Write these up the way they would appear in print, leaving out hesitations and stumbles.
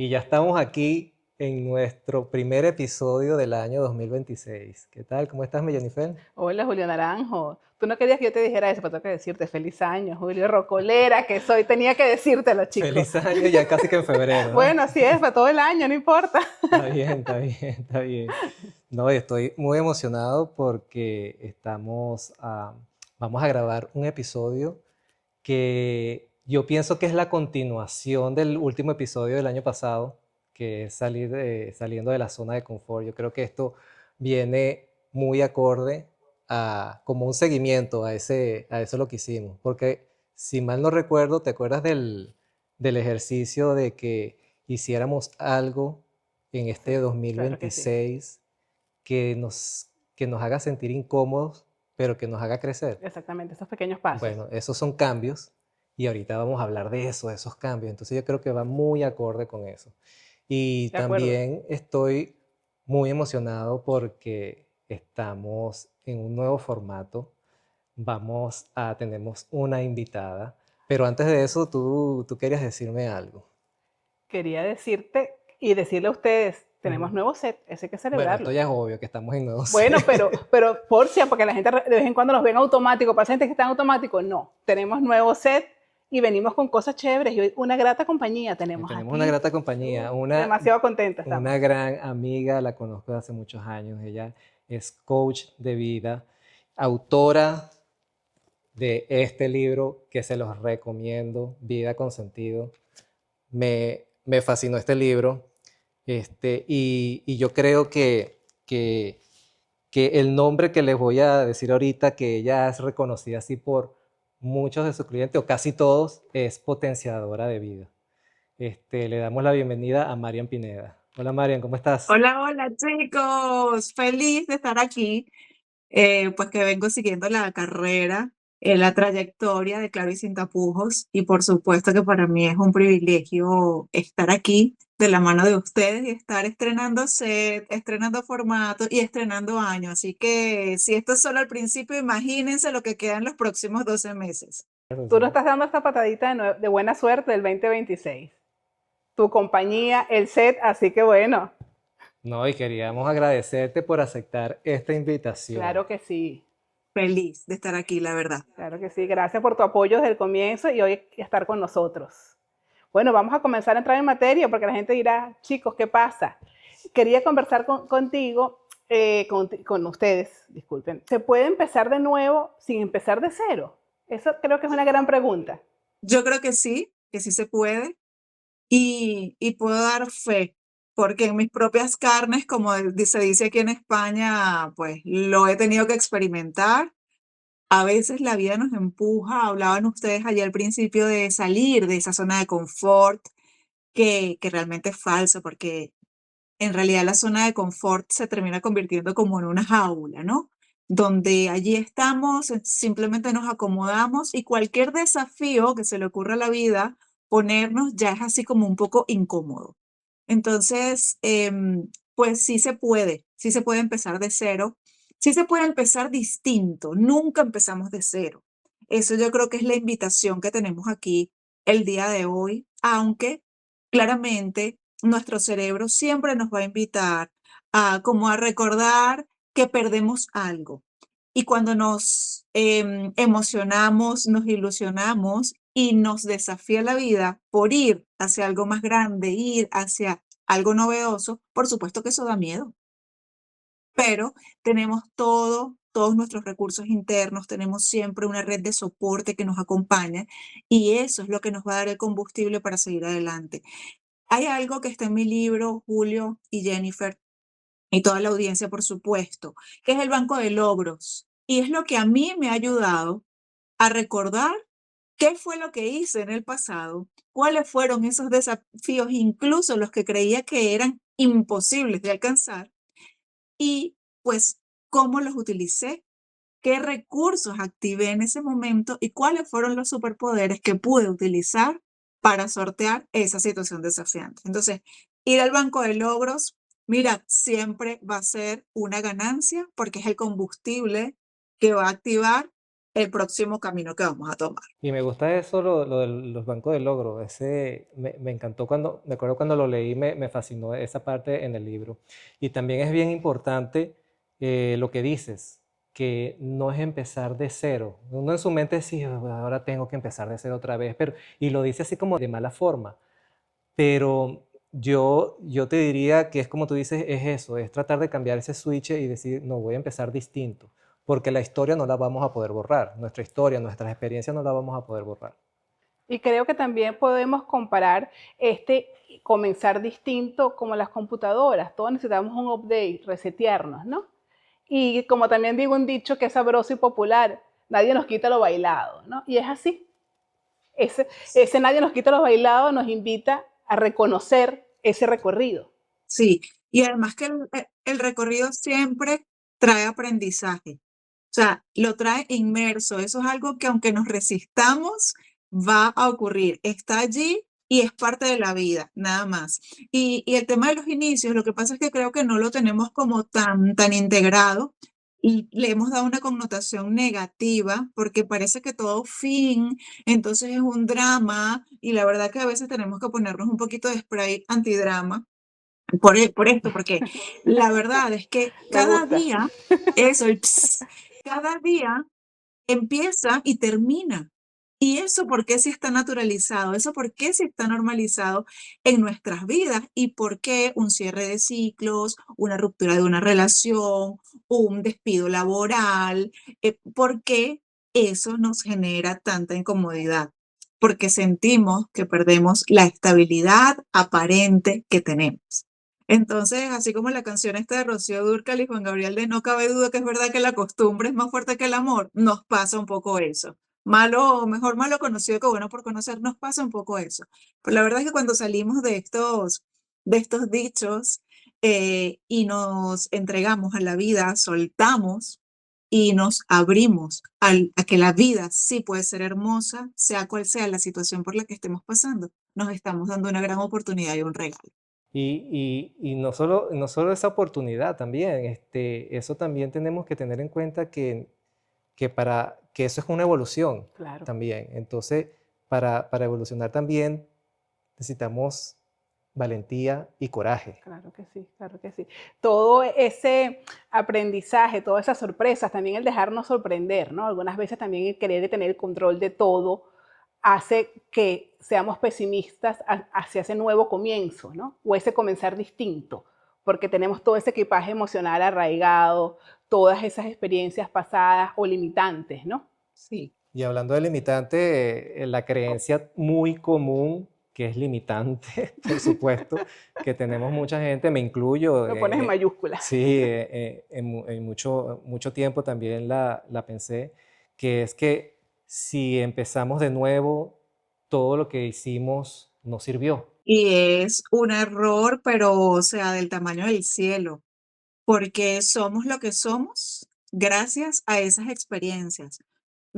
Y ya estamos aquí en nuestro primer episodio del año 2026. ¿Qué tal? ¿Cómo estás, mi Jennifer? Hola, Julio Naranjo. Tú no querías que yo te dijera eso, pero tengo que decirte feliz año, Julio Rocolera, que soy. Tenía que decírtelo, chico. Feliz año, ya casi que en febrero, ¿no? Bueno, así es, para todo el año, no importa. Está bien, está bien, está bien. No, y estoy muy emocionado porque vamos a grabar un episodio que yo pienso que es la continuación del último episodio del año pasado, que es saliendo de la zona de confort. Yo creo que esto viene muy acorde como un seguimiento a eso lo que hicimos. Porque si mal no recuerdo, ¿te acuerdas del ejercicio de que hiciéramos algo en este Sí, claro que sí. 2026 que nos haga sentir incómodos, pero que nos haga crecer? Exactamente, esos pequeños pasos. Bueno, esos son cambios y ahorita vamos a hablar de eso, de esos cambios. Entonces yo creo que va muy acorde con eso. Y De acuerdo. también estoy muy emocionado porque estamos en un nuevo formato. Tenemos una invitada. Pero antes de eso, tú querías decirme algo. Quería decirte y decirle a ustedes, tenemos Ujú. nuevo set, eso hay que Bueno, esto celebrarlo. ya es obvio que estamos en nuevo Bueno, set. pero por si, porque la gente de vez en cuando nos ven automático, para gente que está en automático, no. Tenemos nuevo set y venimos con cosas chéveres y hoy una grata compañía tenemos Tenemos una aquí. grata compañía, Demasiado contenta una estamos. gran amiga, la conozco de hace muchos años. Ella es coach de vida, autora de este libro que se los recomiendo, Vida con Sentido. Me fascinó este libro, y yo creo que el nombre que les voy a decir ahorita, que ella es reconocida así por muchos de sus clientes, o casi todos, es potenciadora de vida. Le damos la bienvenida a Marian Pineda. Hola Marian, ¿cómo estás? Hola, hola chicos, feliz de estar aquí, pues que vengo siguiendo la carrera, la trayectoria de Claro y Sin Tapujos y por supuesto que para mí es un privilegio estar aquí de la mano de ustedes y estar estrenando set, estrenando formato y estrenando año, así que si esto es solo el principio, imagínense lo que queda en los próximos 12 meses. Tú nos estás dando esta patadita de buena suerte del 2026. Tu compañía, el set, así que bueno, No, y queríamos agradecerte por aceptar esta invitación. claro que sí, Feliz de estar aquí, la verdad. claro que sí. Gracias por tu apoyo desde el comienzo y hoy estar con nosotros. Bueno, vamos a comenzar a entrar en materia porque la gente dirá, chicos, ¿qué pasa? Quería conversar contigo, con ustedes, disculpen. ¿Se puede empezar de nuevo sin empezar de cero? Eso creo que es una gran pregunta. Yo creo que sí se puede. Y puedo dar fe, porque en mis propias carnes, como se dice aquí en España, pues lo he tenido que experimentar. A veces la vida nos empuja, hablaban ustedes allá al principio de salir de esa zona de confort, que realmente es falso, porque en realidad la zona de confort se termina convirtiendo como en una jaula, ¿no? Donde allí estamos, simplemente nos acomodamos y cualquier desafío que se le ocurra a la vida, ponernos ya es así como un poco incómodo. Entonces, pues sí se puede empezar de cero, sí se puede empezar distinto, nunca empezamos de cero. Eso yo creo que es la invitación que tenemos aquí el día de hoy, aunque claramente nuestro cerebro siempre nos va a invitar a como a recordar que perdemos algo. Y cuando nos emocionamos, nos ilusionamos y nos desafía la vida por ir hacia algo más grande, ir hacia algo novedoso, por supuesto que eso da miedo, pero tenemos todos nuestros recursos internos, tenemos siempre una red de soporte que nos acompaña y eso es lo que nos va a dar el combustible para seguir adelante. Hay algo que está en mi libro, Julio y Jennifer, y toda la audiencia, por supuesto, que es el banco de logros. Y es lo que a mí me ha ayudado a recordar qué fue lo que hice en el pasado, cuáles fueron esos desafíos, incluso los que creía que eran imposibles de alcanzar, y pues cómo los utilicé, qué recursos activé en ese momento y cuáles fueron los superpoderes que pude utilizar para sortear esa situación desafiante. Entonces, ir al banco de logros, mira, siempre va a ser una ganancia porque es el combustible que va a activar el próximo camino que vamos a tomar. Y me gusta eso, lo de los bancos de logro. Ese, me encantó cuando, me acuerdo cuando lo leí, me fascinó esa parte en el libro. Y también es bien importante lo que dices, que no es empezar de cero. Uno en su mente sí, ahora tengo que empezar de cero otra vez, pero, y lo dice así como de mala forma. Pero yo te diría que es como tú dices, es eso, es tratar de cambiar ese switch y decir, no, voy a empezar distinto, porque la historia no la vamos a poder borrar, nuestra historia, nuestras experiencias no la vamos a poder borrar. Y creo que también podemos comparar este comenzar distinto como las computadoras. Todos necesitamos un update, resetearnos, ¿no? Y como también digo un dicho que es sabroso y popular, nadie nos quita lo bailado, ¿no? Y es así. Ese nadie nos quita lo bailado nos invita a reconocer ese recorrido. Sí, y además que el recorrido siempre trae aprendizaje. O sea, lo trae inmerso. Eso es algo que aunque nos resistamos, va a ocurrir. Está allí y es parte de la vida, nada más. Y el tema de los inicios, lo que pasa es que creo que no lo tenemos como tan integrado y le hemos dado una connotación negativa porque parece que todo fin, entonces es un drama y la verdad que a veces tenemos que ponernos un poquito de spray antidrama por esto, porque la verdad es que Me cada gusta. día, eso, el ps, cada día empieza y termina. ¿Y eso por qué si está naturalizado? ¿Eso por qué si está normalizado en nuestras vidas? ¿Y por qué un cierre de ciclos, una ruptura de una relación, un despido laboral? ¿Por qué eso nos genera tanta incomodidad? Porque sentimos que perdemos la estabilidad aparente que tenemos. Entonces, así como la canción esta de Rocío Dúrcal y Juan Gabriel de No cabe duda que es verdad que la costumbre es más fuerte que el amor, nos pasa un poco eso. Malo, mejor malo conocido que bueno por conocer, nos pasa un poco eso. Pero la verdad es que cuando salimos de estos dichos y nos entregamos a la vida, soltamos y nos abrimos a que la vida sí puede ser hermosa, sea cual sea la situación por la que estemos pasando, nos estamos dando una gran oportunidad y un regalo. Y no solo esa oportunidad también, eso también tenemos que tener en cuenta que eso es una evolución Claro. también. Entonces, para evolucionar también necesitamos valentía y coraje. Claro que sí, claro que sí. Todo ese aprendizaje, todas esas sorpresas, también el dejarnos sorprender, ¿no? Algunas veces también el querer tener el control de todo hace que seamos pesimistas hacia ese nuevo comienzo, ¿no? O ese comenzar distinto, porque tenemos todo ese equipaje emocional arraigado, todas esas experiencias pasadas o limitantes, ¿no? Sí. Y hablando de limitante, la creencia muy común que es limitante, por supuesto, que tenemos mucha gente, me incluyo, Lo pones en mayúsculas. sí, en mucho tiempo también la pensé, que es que si empezamos de nuevo, todo lo que hicimos no sirvió. Y es un error, pero o sea, del tamaño del cielo, porque somos lo que somos gracias a esas experiencias.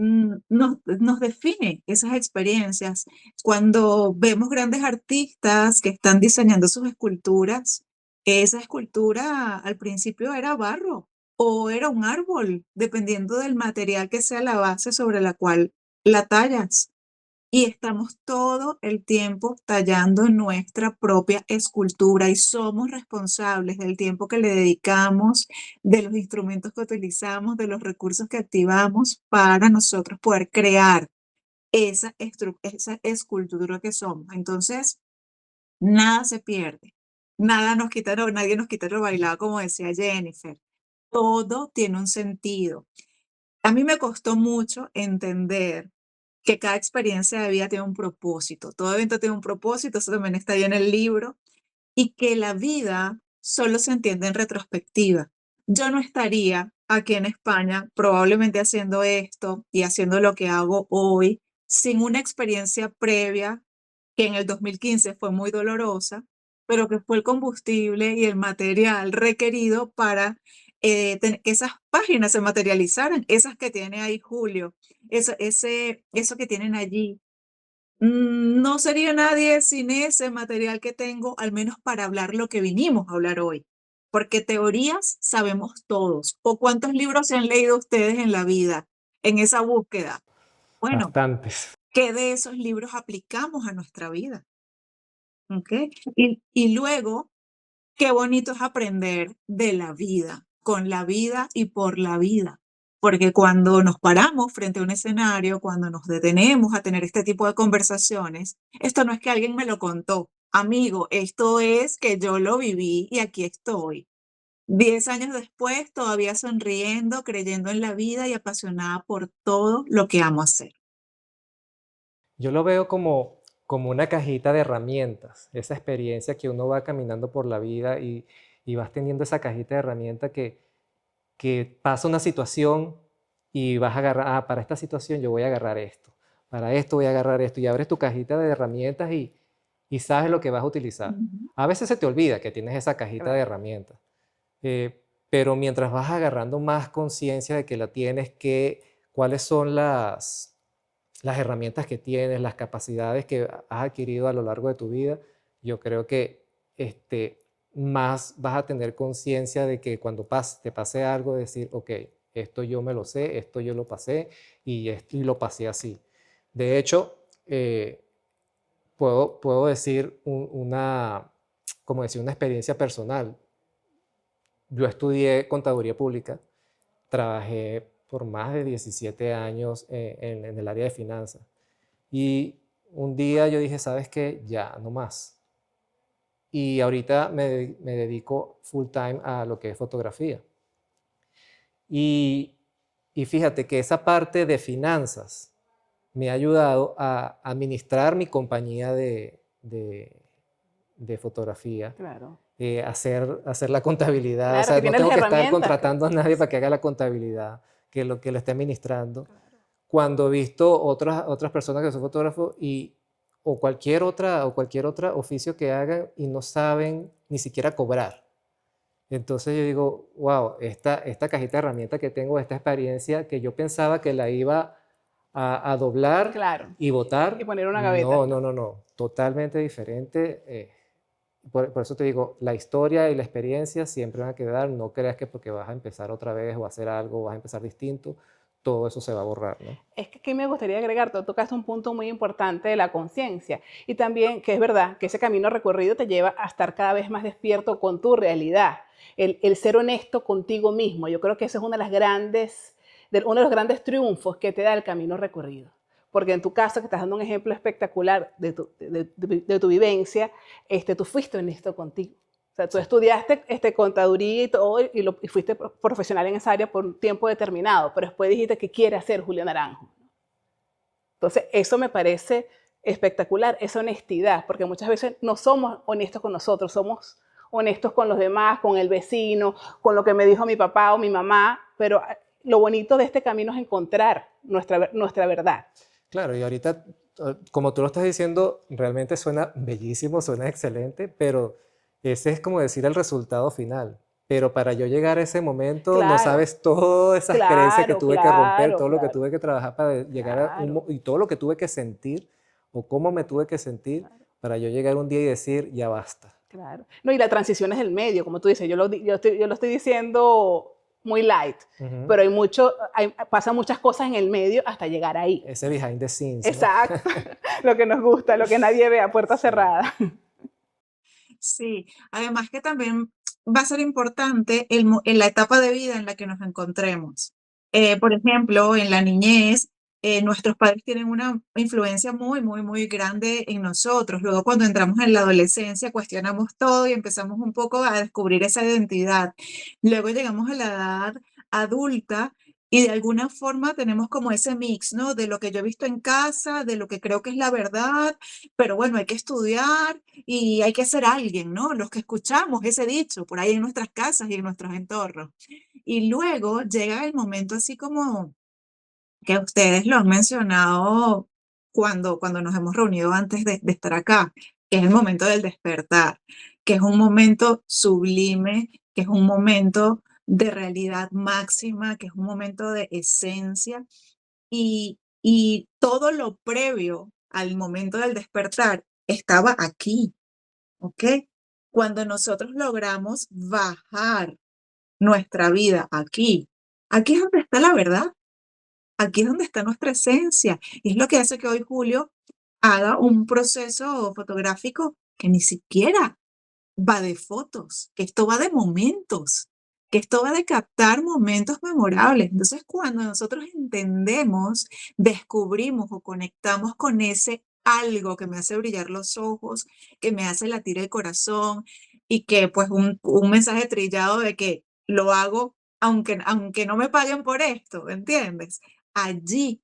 Nos define esas experiencias. Cuando vemos grandes artistas que están diseñando sus esculturas, esa escultura al principio era barro o era un árbol, dependiendo del material que sea la base sobre la cual la tallas. Y estamos todo el tiempo tallando nuestra propia escultura y somos responsables del tiempo que le dedicamos, de los instrumentos que utilizamos, de los recursos que activamos para nosotros poder crear esa escultura que somos. Entonces, nada se pierde, nada nos quita, nadie nos quita lo bailado, como decía Jennifer. Todo tiene un sentido. A mí me costó mucho entender que cada experiencia de vida tiene un propósito, todo evento tiene un propósito, eso también está ahí en el libro, y que la vida solo se entiende en retrospectiva. Yo no estaría aquí en España probablemente haciendo esto y haciendo lo que hago hoy sin una experiencia previa que en el 2015 fue muy dolorosa, pero que fue el combustible y el material requerido para que esas páginas se materializaran, esas que tiene ahí Julio, eso que tienen allí. No sería nadie sin ese material que tengo, al menos para hablar lo que vinimos a hablar hoy. Porque teorías sabemos todos. ¿O cuántos libros se han leído ustedes en la vida? en esa búsqueda. Bueno, bastantes. ¿qué de esos libros aplicamos a nuestra vida? ¿Ok? Y luego, qué bonito es aprender de la vida, con la vida y por la vida. Porque cuando nos paramos frente a un escenario, cuando nos detenemos a tener este tipo de conversaciones, esto no es que alguien me lo contó. Amigo, esto es que yo lo viví y aquí estoy. 10 años después, todavía sonriendo, creyendo en la vida y apasionada por todo lo que amo hacer. Yo lo veo como una cajita de herramientas, esa experiencia que uno va caminando por la vida y vas teniendo esa cajita de herramientas que pasa una situación y vas a agarrar, para esta situación yo voy a agarrar esto, para esto voy a agarrar esto, y abres tu cajita de herramientas y sabes lo que vas a utilizar. Ujú. A veces se te olvida que tienes esa cajita de Claro. herramientas, pero mientras vas agarrando más conciencia de que la tienes, cuáles son las herramientas que tienes, las capacidades que has adquirido a lo largo de tu vida, yo creo que más vas a tener conciencia de que cuando te pase algo, decir, ok, esto yo me lo sé, esto yo lo pasé y lo pasé así. De hecho, puedo decir como decir, una experiencia personal. Yo estudié contaduría pública, trabajé por más de 17 años en el área de finanzas. Y un día yo dije, ¿sabes qué? Ya, no más. Y ahorita me dedico full time a lo que es fotografía. Y, y fíjate que esa parte de finanzas me ha ayudado a administrar mi compañía de fotografía, Claro. hacer la contabilidad. O Claro, sea, que no tienes las tengo que estar herramientas. contratando a nadie para que haga la contabilidad, que lo esté administrando. Claro. Cuando he visto otras personas que son fotógrafos o cualquier otra oficio que hagan y no saben ni siquiera cobrar. Entonces yo digo, wow, esta cajita de herramientas que tengo, esta experiencia que yo pensaba que la iba a doblar Claro. y Y botar, poner una gaveta. no, no, no, no, totalmente diferente. Por eso te digo, la historia y la experiencia siempre van a quedar. No creas que porque vas a empezar otra vez o a hacer algo, vas a empezar distinto, todo eso se va a borrar, ¿no? Es que aquí me gustaría agregar, tú tocaste un punto muy importante de la conciencia y también que es verdad que ese camino recorrido te lleva a estar cada vez más despierto con tu realidad, el ser honesto contigo mismo. Yo creo que eso es uno de los grandes triunfos que te da el camino recorrido. Porque en tu caso, que estás dando un ejemplo espectacular de tu vivencia, tú fuiste honesto contigo. O sea, tú Sí. estudiaste contaduría y todo y fuiste profesional en esa área por un tiempo determinado, pero después dijiste que quiere hacer Julia Naranjo. Entonces, eso me parece espectacular, esa honestidad, porque muchas veces no somos honestos con nosotros, somos honestos con los demás, con el vecino, con lo que me dijo mi papá o mi mamá, pero lo bonito de este camino es encontrar nuestra verdad. Claro, y ahorita, como tú lo estás diciendo, realmente suena bellísimo, suena excelente, pero ese es como decir el resultado final. Pero para yo llegar a ese momento, no Claro, sabes todas esas creencias que claro, tuve que romper, claro, todo lo que claro, tuve que trabajar para llegar claro. y todo lo que tuve que sentir o cómo me tuve que sentir para yo llegar un día y decir, ya basta. Claro. No, y la transición es el medio, como tú dices, yo lo estoy diciendo muy light, Ujú. pero pasan muchas cosas en el medio hasta llegar ahí. Ese behind the scenes, ¿no? Exacto, lo que nos gusta, lo que nadie ve a puerta Sí. cerrada. Sí, además que también va a ser importante en la etapa de vida en la que nos encontremos. Por ejemplo, en la niñez, nuestros padres tienen una influencia muy, muy, muy grande en nosotros. Luego, cuando entramos en la adolescencia, cuestionamos todo y empezamos un poco a descubrir esa identidad. Luego llegamos a la edad adulta y de alguna forma tenemos como ese mix, ¿no? De lo que yo he visto en casa, de lo que creo que es la verdad, pero bueno, hay que estudiar y hay que ser alguien, ¿no? Los que escuchamos ese dicho por ahí en nuestras casas y en nuestros entornos. Y luego llega el momento así como que ustedes lo han mencionado cuando nos hemos reunido antes de estar acá, que es el momento del despertar, que es un momento sublime, que es un momento de realidad máxima, que es un momento de esencia y todo lo previo al momento del despertar estaba aquí. ¿Ok? Cuando nosotros logramos bajar nuestra vida aquí, aquí es donde está la verdad. Aquí es donde está nuestra esencia. Y es lo que hace que hoy Julio haga un proceso fotográfico que ni siquiera va de fotos, que esto va de momentos, que esto va de captar momentos memorables. Entonces, cuando nosotros entendemos, descubrimos o conectamos con ese algo que me hace brillar los ojos, que me hace latir el corazón y que pues un mensaje trillado de que lo hago aunque no me paguen por esto, ¿entiendes? Allí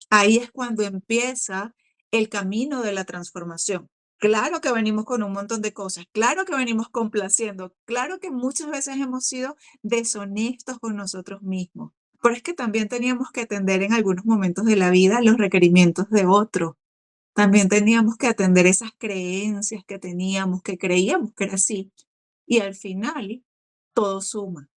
Ahí es cuando empieza el camino de la transformación. Claro que venimos con un montón de cosas, claro que venimos complaciendo, claro que muchas veces hemos sido deshonestos con nosotros mismos, pero es que también teníamos que atender en algunos momentos de la vida los requerimientos de otro. También teníamos que atender esas creencias que teníamos, que creíamos que era así. Y al final, todo suma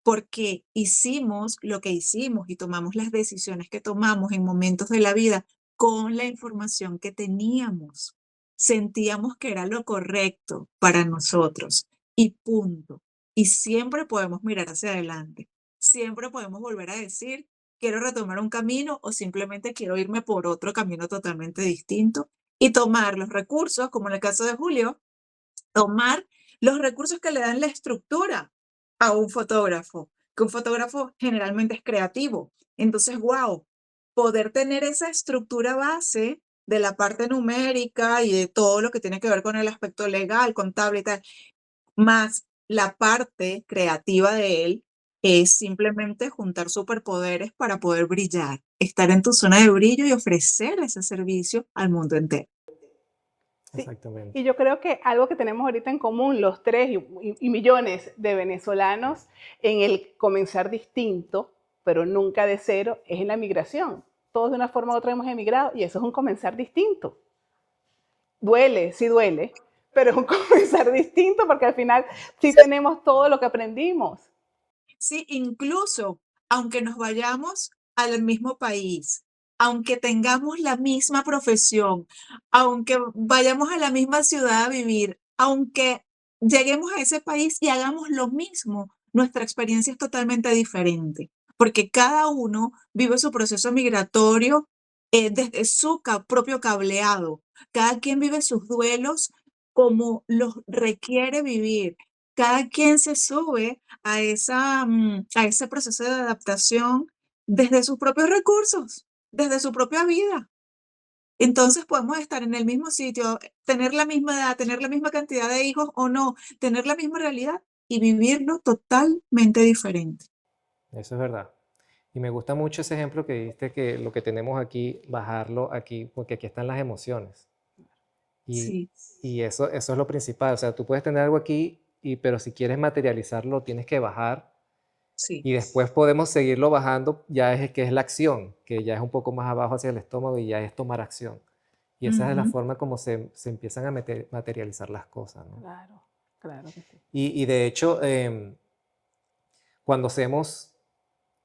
porque hicimos lo que hicimos y tomamos las decisiones que tomamos en momentos de la vida con la información que teníamos. Sentíamos que era lo correcto para nosotros y punto. Y siempre podemos mirar hacia adelante. Siempre podemos volver a decir, quiero retomar un camino o simplemente quiero irme por otro camino totalmente distinto y tomar los recursos, como en el caso de Julio, tomar los recursos que le dan la estructura a un fotógrafo, que un fotógrafo generalmente es creativo. Entonces, wow, poder tener esa estructura base de la parte numérica y de todo lo que tiene que ver con el aspecto legal, contable y tal, más la parte creativa de él, es simplemente juntar superpoderes para poder brillar, estar en tu zona de brillo y ofrecer ese servicio al mundo entero. Sí, Exactamente. y yo creo que algo que tenemos ahorita en común, los tres y millones de venezolanos, en el comenzar distinto, pero nunca de cero, es en la migración. Todos de una forma u otra hemos emigrado y eso es un comenzar distinto. Duele, sí duele, pero es un comenzar distinto porque al final sí tenemos todo lo que aprendimos. Sí, incluso aunque nos vayamos al mismo país, aunque tengamos la misma profesión, aunque vayamos a la misma ciudad a vivir, aunque lleguemos a ese país y hagamos lo mismo, nuestra experiencia es totalmente diferente, porque cada uno vive su proceso migratorio desde su propio cableado. Cada quien vive sus duelos como los requiere vivir. Cada quien se sube a ese proceso de adaptación desde sus propios recursos, desde su propia vida. Entonces podemos estar en el mismo sitio, tener la misma edad, tener la misma cantidad de hijos o no, tener la misma realidad y vivirlo totalmente diferente. Eso es verdad. Y me gusta mucho ese ejemplo que diste, que lo que tenemos aquí, bajarlo aquí, porque aquí están las emociones. Y, Sí, y eso es lo principal. O sea, tú puedes tener algo aquí, pero si quieres materializarlo, tienes que bajar. sí. Y después podemos seguirlo bajando, ya es que es la acción, que ya es un poco más abajo hacia el estómago y ya es tomar acción. Y esa es la Ujú. forma como se empiezan a materializar las cosas, ¿no? Claro, claro que sí. Y de hecho, cuando hacemos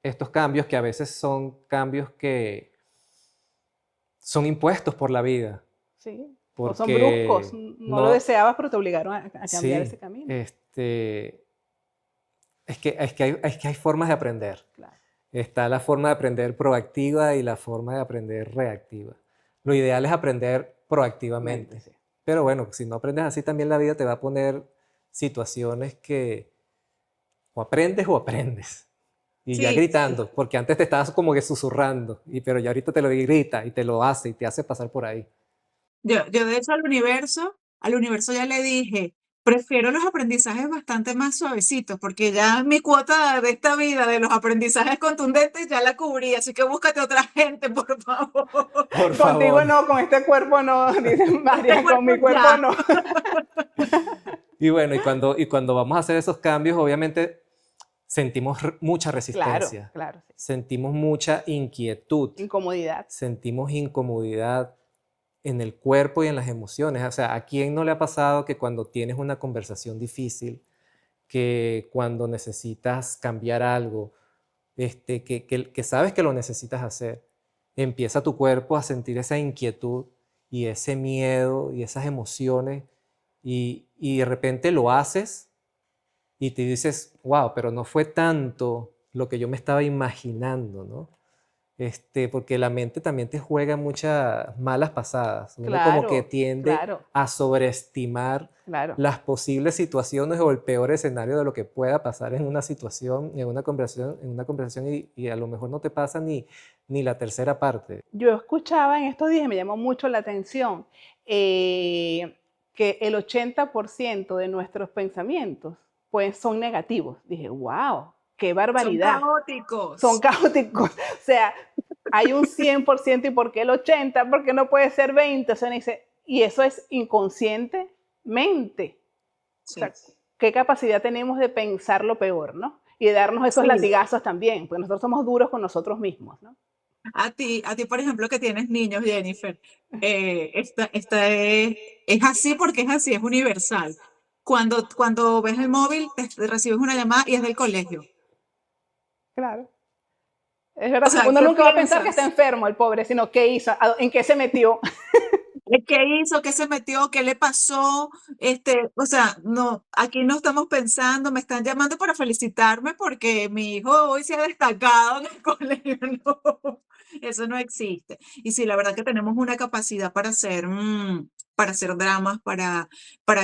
estos cambios, que a veces son cambios que son impuestos por la vida, Sí. O son bruscos, porque no lo no, deseabas, pero te obligaron a cambiar sí, ese camino. es que hay formas de aprender. Claro, Está la forma de aprender proactiva y la forma de aprender reactiva. Lo ideal es aprender mente, proactivamente. sí. Pero bueno, si no aprendes así, también la vida te va a poner situaciones que o aprendes. Y ya Sí, gritando, porque antes te estabas como que susurrando, pero ya ahorita te lo grita y te lo hace y te hace pasar por ahí. yo de hecho al universo ya le dije, prefiero los aprendizajes bastante más suavecitos, porque ya mi cuota de esta vida, de los aprendizajes contundentes, ya la cubrí, así que búscate otra gente, por favor. Por Contigo favor. no, con este cuerpo no, dice Este María, con cuerpo mi cuerpo ya. no. Y bueno, y cuando vamos a hacer esos cambios, obviamente sentimos mucha Claro, resistencia, claro, sí. sentimos mucha inquietud, Incomodidad. sentimos incomodidad en el cuerpo y en las emociones. O sea, ¿a quién no le ha pasado que cuando tienes una conversación difícil, que cuando necesitas cambiar algo, que sabes que lo necesitas hacer, empieza tu cuerpo a sentir esa inquietud y ese miedo y esas emociones y de repente lo haces y te dices, wow, pero no fue tanto lo que yo me estaba imaginando, ¿no? porque la mente también te juega muchas malas pasadas. Uno como que Claro, tiende claro, a sobreestimar claro. las posibles situaciones o el peor escenario de lo que pueda pasar en una situación, en una conversación y a lo mejor no te pasa ni la tercera parte. Yo escuchaba en estos días, me llamó mucho la atención, que el 80% de nuestros pensamientos pues son negativos. Dije, wow, qué Son barbaridad. Son caóticos. caóticos. O sea, hay un 100% y ¿por qué el 80%? Porque no puede ser 20%. O sea, dice, y eso es inconscientemente. O Sí, sea, qué capacidad tenemos de pensar lo peor, ¿no? Y de darnos esos sí. latigazos también, porque nosotros somos duros con nosotros mismos, ¿no? A ti, por ejemplo, que tienes niños, Jennifer, esta es así porque es así, es universal. Cuando ves el móvil, recibes una llamada y es del colegio. Claro. Es O verdad, sea, uno ¿qué nunca va a pensar que está piensas? enfermo el pobre, sino qué hizo, en qué se metió. ¿Qué hizo? ¿Qué se metió? ¿Qué le pasó? O sea, no, aquí no estamos pensando, me están llamando para felicitarme porque mi hijo hoy se ha destacado en el colegio. No, eso no existe. Y sí, la verdad que tenemos una capacidad para hacer dramas, para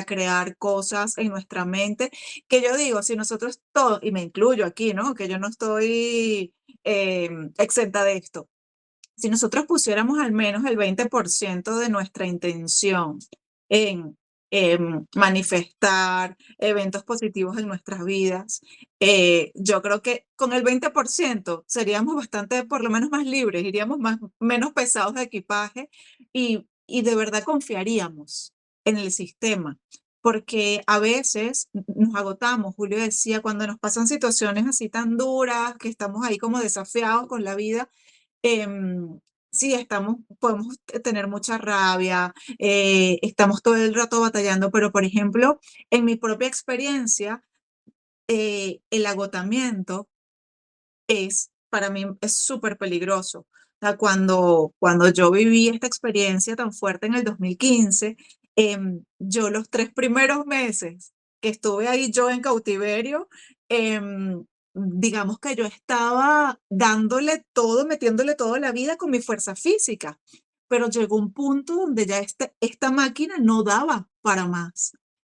crear cosas en nuestra mente, que yo digo, si nosotros todos, y me incluyo aquí, ¿no? Que yo no estoy exenta de esto, si nosotros pusiéramos al menos el 20% de nuestra intención en, manifestar eventos positivos en nuestras vidas, yo creo que con el 20% seríamos bastante, por lo menos más libres, iríamos menos pesados de equipaje y de verdad confiaríamos en el sistema. Porque a veces nos agotamos, Julio decía, cuando nos pasan situaciones así tan duras, que estamos ahí como desafiados con la vida. Sí, podemos tener mucha rabia, estamos todo el rato batallando, pero por ejemplo, en mi propia experiencia, el agotamiento para mí, es súper peligroso. O sea, cuando yo viví esta experiencia tan fuerte en el 2015, yo los 3 primeros meses que estuve ahí yo en cautiverio, digamos que yo estaba dándole todo, metiéndole todo a la vida con mi fuerza física, pero llegó un punto donde ya esta máquina no daba para más.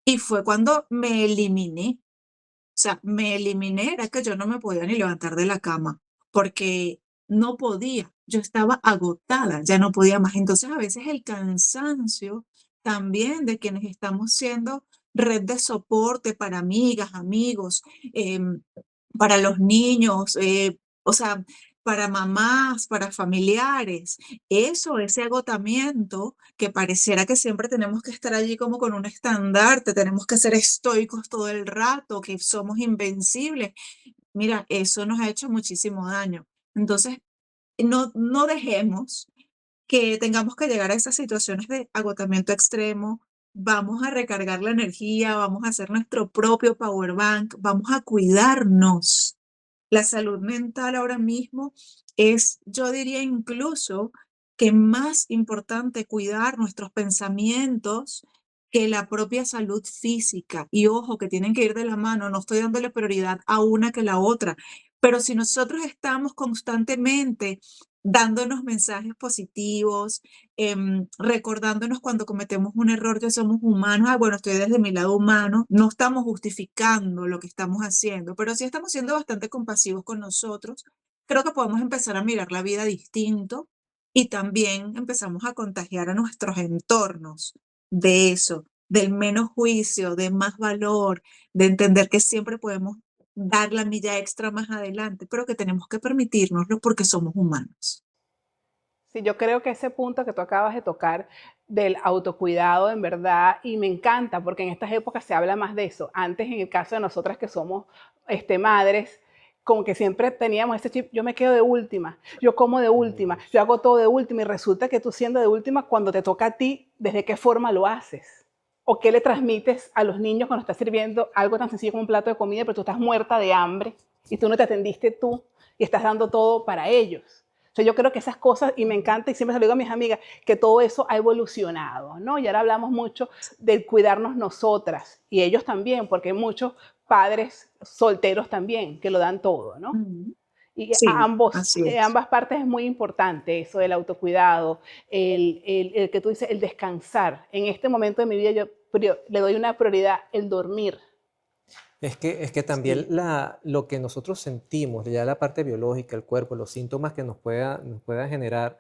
Y fue cuando me eliminé. O sea, me eliminé, era que yo no me podía ni levantar de la cama, porque no podía, yo estaba agotada, ya no podía más. Entonces, a veces el cansancio también de quienes estamos siendo red de soporte para amigas, amigos, em, para los niños, o sea, para mamás, para familiares. Eso, ese agotamiento que pareciera que siempre tenemos que estar allí como con un estandarte, tenemos que ser estoicos todo el rato, que somos invencibles. Mira, eso nos ha hecho muchísimo daño. Entonces, no dejemos que tengamos que llegar a esas situaciones de agotamiento extremo. Vamos a recargar la energía, vamos a hacer nuestro propio power bank, vamos a cuidarnos. La salud mental ahora mismo es, yo diría incluso que más importante cuidar nuestros pensamientos que la propia salud física. Y ojo, que tienen que ir de la mano, no estoy dándole prioridad a una que la otra, pero si nosotros estamos constantemente dándonos mensajes positivos, recordándonos cuando cometemos un error que somos humanos, bueno, estoy desde mi lado humano, no estamos justificando lo que estamos haciendo, pero sí estamos siendo bastante compasivos con nosotros. Creo que podemos empezar a mirar la vida distinto y también empezamos a contagiar a nuestros entornos de eso, del menos juicio, de más valor, de entender que siempre podemos dar la milla extra más adelante, pero que tenemos que permitirnoslo porque somos humanos. Sí, yo creo que ese punto que tú acabas de tocar del autocuidado, en verdad, y me encanta porque en estas épocas se habla más de eso. Antes, en el caso de nosotras que somos madres, como que siempre teníamos ese chip, yo me quedo de última, yo como de última, yo hago todo de última y resulta que tú siendo de última, cuando te toca a ti, ¿desde qué forma lo haces? ¿O qué le transmites a los niños cuando estás sirviendo algo tan sencillo como un plato de comida, pero tú estás muerta de hambre y tú no te atendiste tú y estás dando todo para ellos? O sea, yo creo que esas cosas, y me encanta, y siempre se lo digo a mis amigas, que todo eso ha evolucionado, ¿no? Y ahora hablamos mucho de cuidarnos nosotras, y ellos también, porque hay muchos padres solteros también que lo dan todo, ¿no? Ujú. Y Sí, así es. ambas partes es muy importante, eso del autocuidado, el que tú dices, el descansar. En este momento de mi vida yo le doy una prioridad, el dormir. Es que también Sí, lo que nosotros sentimos, ya la parte biológica, el cuerpo, los síntomas que nos pueda generar,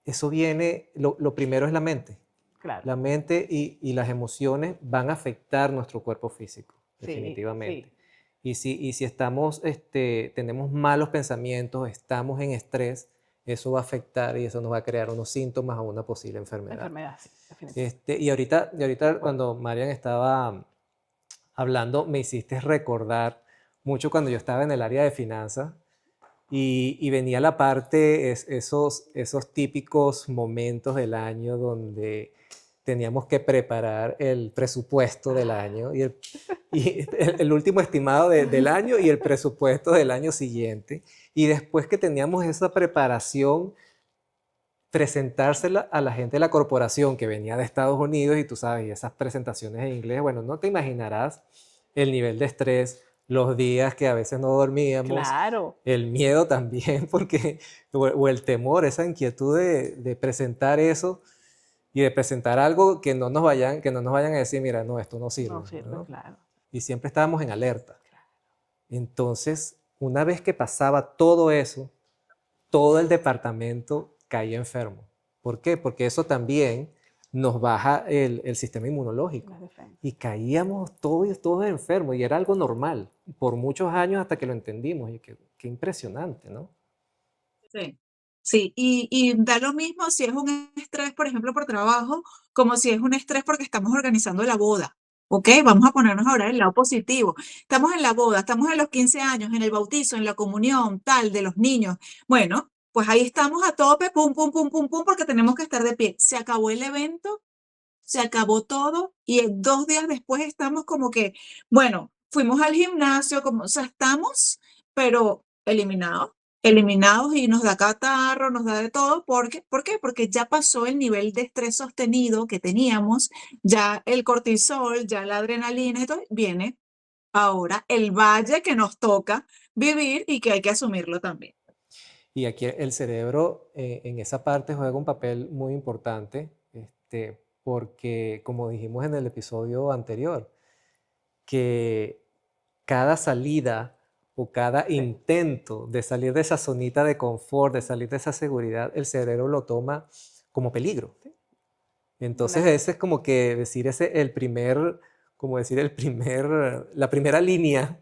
eso viene, lo primero es la mente. Claro, La mente y las emociones van a afectar nuestro cuerpo físico, sí, definitivamente. sí, Y si estamos, tenemos malos pensamientos, estamos en estrés, eso va a afectar y eso nos va a crear unos síntomas o una posible enfermedad. enfermedad, sí, definitivamente. Y ahorita cuando Marian estaba hablando, me hiciste recordar mucho cuando yo estaba en el área de finanzas y venía la parte, esos típicos momentos del año donde teníamos que preparar el presupuesto del año y el último estimado del año y el presupuesto del año siguiente. Y después que teníamos esa preparación, presentársela a la gente de la corporación que venía de Estados Unidos y tú sabes, y esas presentaciones en inglés, bueno, no te imaginarás el nivel de estrés, los días que a veces no dormíamos, Claro, el miedo también, porque, o el temor, esa inquietud de presentar eso y de presentar algo que no nos vayan a decir, mira, no, esto no no sirve, sirve, ¿no? claro. Y siempre estábamos en alerta. Entonces, una vez que pasaba todo eso, todo el departamento caía enfermo. ¿Por qué? Porque eso también nos baja el sistema inmunológico. Las defensas. Y caíamos todos enfermos y era algo normal por muchos años hasta que lo entendimos. Y qué impresionante, ¿no? sí. Sí, y da lo mismo si es un estrés, por ejemplo, por trabajo, como si es un estrés porque estamos organizando la boda. ¿Ok? Vamos a ponernos ahora en el lado positivo. Estamos en la boda, estamos en los 15 años, en el bautizo, en la comunión, tal, de los niños. Bueno, pues ahí estamos a tope, pum, pum, pum, pum, pum, porque tenemos que estar de pie. Se acabó el evento, se acabó todo y 2 días después estamos como que, bueno, fuimos al gimnasio, como, o sea, estamos, pero eliminados, eliminados y nos da catarro, nos da de todo. ¿Por qué? Porque ya pasó el nivel de estrés sostenido que teníamos, ya el cortisol, ya la adrenalina, esto viene ahora el valle que nos toca vivir y que hay que asumirlo también. Y aquí el cerebro en esa parte juega un papel muy importante, porque como dijimos en el episodio anterior, que cada salida o cada Sí, intento de salir de esa zonita de confort, de salir de esa seguridad, el cerebro lo toma como peligro. sí. Entonces Una, ese es como que decir ese el primer, como decir la primera línea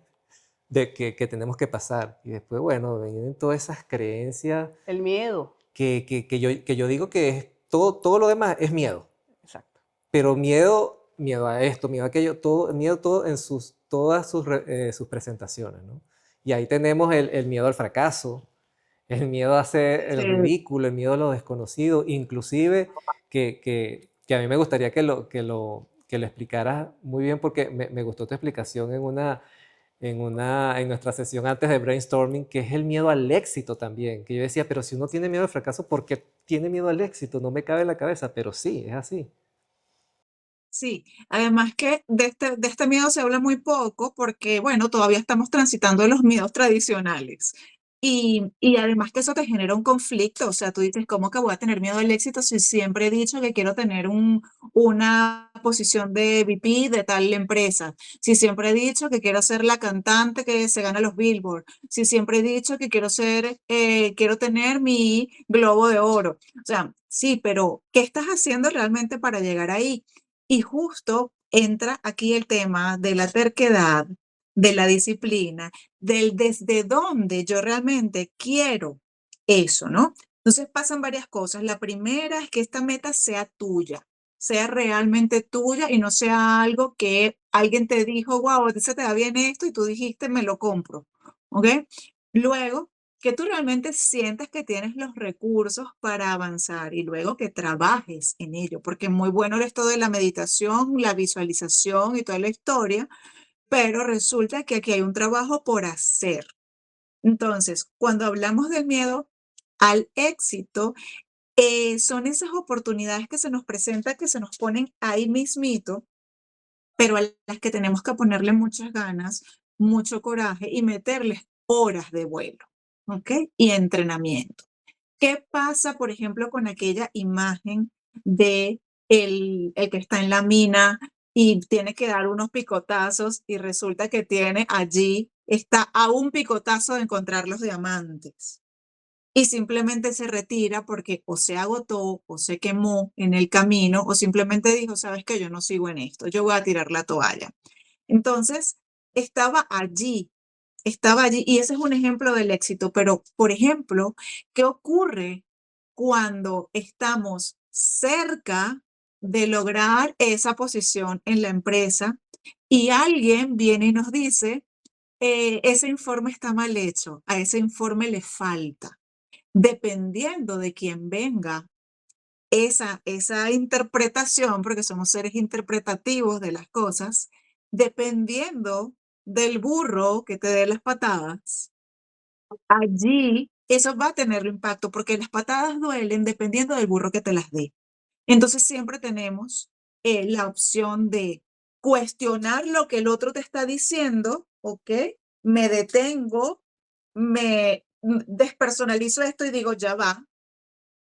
que tenemos que pasar. Y después, bueno, vienen todas esas creencias el miedo, que yo digo que es todo lo demás es miedo. exacto. Pero miedo a esto, miedo a aquello, miedo todo en todas sus presentaciones, ¿no? Y ahí tenemos el miedo al fracaso, el miedo a hacer el Sí, ridículo, el miedo a lo desconocido, inclusive que a mí me gustaría que lo explicaras muy bien porque me gustó tu explicación en nuestra sesión antes de brainstorming, que es el miedo al éxito también, que yo decía, pero si uno tiene miedo al fracaso, ¿por qué tiene miedo al éxito? No me cabe en la cabeza, pero sí, es así. sí, además que de este miedo se habla muy poco porque, bueno, todavía estamos transitando los miedos tradicionales. Y además que eso te genera un conflicto, o sea, tú dices, ¿cómo que voy a tener miedo al éxito si siempre he dicho que quiero tener una posición de VP de tal empresa? Si siempre he dicho que quiero ser la cantante que se gana los Billboard, si siempre he dicho que quiero tener mi Globo de Oro. O sea, sí, pero ¿qué estás haciendo realmente para llegar ahí? Y justo entra aquí el tema de la terquedad, de la disciplina, del desde dónde yo realmente quiero eso, ¿no? Entonces pasan varias cosas. La primera es que esta meta sea tuya, sea realmente tuya y no sea algo que alguien te dijo, wow, a ti se te da bien esto y tú dijiste, me lo compro, ¿ok? Luego, que tú realmente sientas que tienes los recursos para avanzar y luego que trabajes en ello, porque es muy bueno esto de la meditación, la visualización y toda la historia, pero resulta que aquí hay un trabajo por hacer. Entonces, cuando hablamos del miedo al éxito, son esas oportunidades que se nos presentan, que se nos ponen ahí mismito, pero a las que tenemos que ponerle muchas ganas, mucho coraje y meterles horas de vuelo. ¿ok? Y entrenamiento. ¿Qué pasa, por ejemplo, con aquella imagen de el que está en la mina y tiene que dar unos picotazos y resulta que tiene allí, está a un picotazo de encontrar los diamantes? Y simplemente se retira porque o se agotó o se quemó en el camino o simplemente dijo, sabes que yo no sigo en esto, yo voy a tirar la toalla. Entonces, estaba allí, estaba allí y ese es un ejemplo del éxito, pero por ejemplo, ¿qué ocurre cuando estamos cerca de lograr esa posición en la empresa y alguien viene y nos dice, ese informe está mal hecho, a ese informe le falta"? Dependiendo de quién venga esa interpretación, porque somos seres interpretativos de las cosas, dependiendo del burro que te dé las patadas, allí eso va a tener impacto, porque las patadas duelen dependiendo del burro que te las dé. Entonces siempre tenemos la opción de cuestionar lo que el otro te está diciendo, ¿ok? Me detengo, me despersonalizo esto y digo, ya va,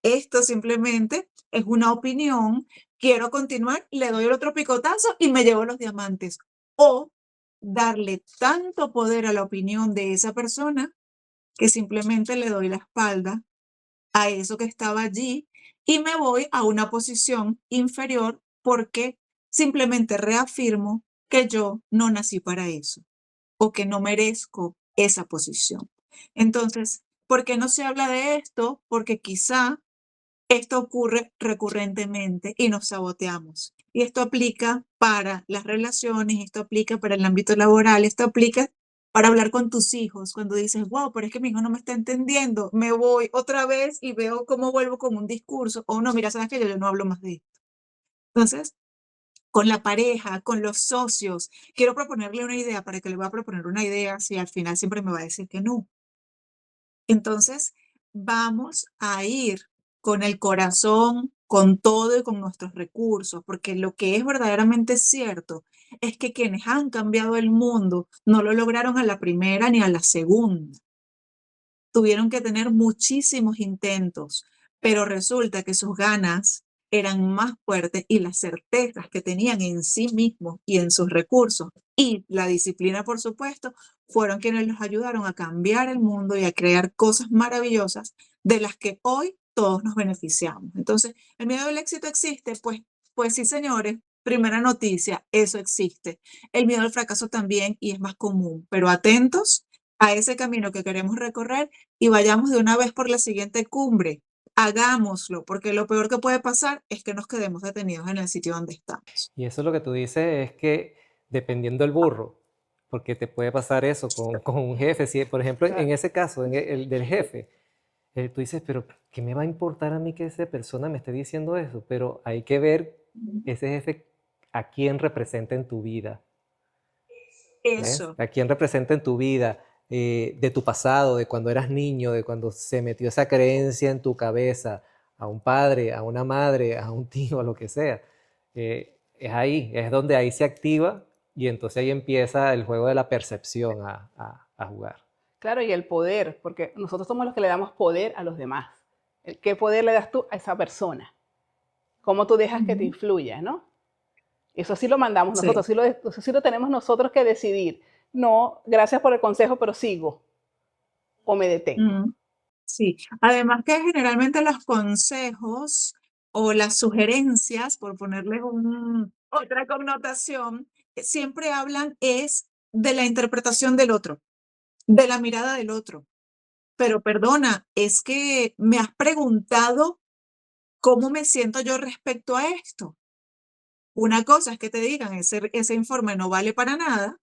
esto simplemente es una opinión, quiero continuar, le doy el otro picotazo y me llevo los diamantes. O darle tanto poder a la opinión de esa persona que simplemente le doy la espalda a eso que estaba allí y me voy a una posición inferior porque simplemente reafirmo que yo no nací para eso o que no merezco esa posición. Entonces, ¿por qué no se habla de esto? Porque quizá esto ocurre recurrentemente y nos saboteamos. Y esto aplica para las relaciones, esto aplica para el ámbito laboral, esto aplica para hablar con tus hijos. Cuando dices, wow, pero es que mi hijo no me está entendiendo, me voy otra vez y veo cómo vuelvo con un discurso. O no, mira, sabes que yo no hablo más de esto. Entonces, con la pareja, con los socios, quiero proponerle una idea. ¿Para que le voy a proponer una idea si al final siempre me va a decir que no? Entonces, vamos a ir con el corazón, con todo y con nuestros recursos, porque lo que es verdaderamente cierto es que quienes han cambiado el mundo no lo lograron a la primera ni a la segunda. Tuvieron que tener muchísimos intentos, pero resulta que sus ganas eran más fuertes y las certezas que tenían en sí mismos y en sus recursos y la disciplina, por supuesto, fueron quienes los ayudaron a cambiar el mundo y a crear cosas maravillosas de las que hoy todos nos beneficiamos. Entonces, ¿el miedo al éxito existe? Pues sí, señores. Primera noticia, eso existe. El miedo al fracaso también y es más común, pero atentos a ese camino que queremos recorrer y vayamos de una vez por la siguiente cumbre. Hagámoslo, porque lo peor que puede pasar es que nos quedemos detenidos en el sitio donde estamos. Y eso lo que tú dices es que dependiendo del burro, porque te puede pasar eso con un jefe, si por ejemplo en Claro. ese caso, en el del jefe, tú dices, pero ¿qué me va a importar a mí que esa persona me esté diciendo eso? Pero hay que ver ese jefe a quién representa en tu vida, ¿ves? Eso, A quién representa en tu vida, de tu pasado, de cuando eras niño, de cuando se metió esa creencia en tu cabeza, a un padre, a una madre, a un tío, a lo que sea. Es ahí, es donde ahí se activa y entonces ahí empieza el juego de la percepción a jugar. Claro, y el poder, porque nosotros somos los que le damos poder a los demás. ¿Qué poder le das tú a esa persona? ¿Cómo tú dejas que te ujú, influya, no? Eso sí lo mandamos nosotros, sí, eso sí lo tenemos nosotros que decidir. No, gracias por el consejo, pero sigo o me detengo. mm, sí. Además que generalmente los consejos o las sugerencias, por ponerles otra connotación, siempre hablan es de la interpretación del otro, de la mirada del otro. Pero perdona, es que me has preguntado cómo me siento yo respecto a esto. Una cosa es que te digan, ese informe no vale para nada,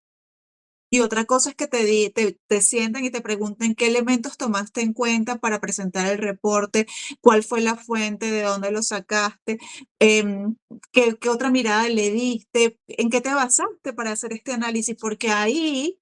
y otra cosa es que te sientan y te pregunten qué elementos tomaste en cuenta para presentar el reporte, cuál fue la fuente, de dónde lo sacaste, qué otra mirada le diste, en qué te basaste para hacer este análisis, porque ahí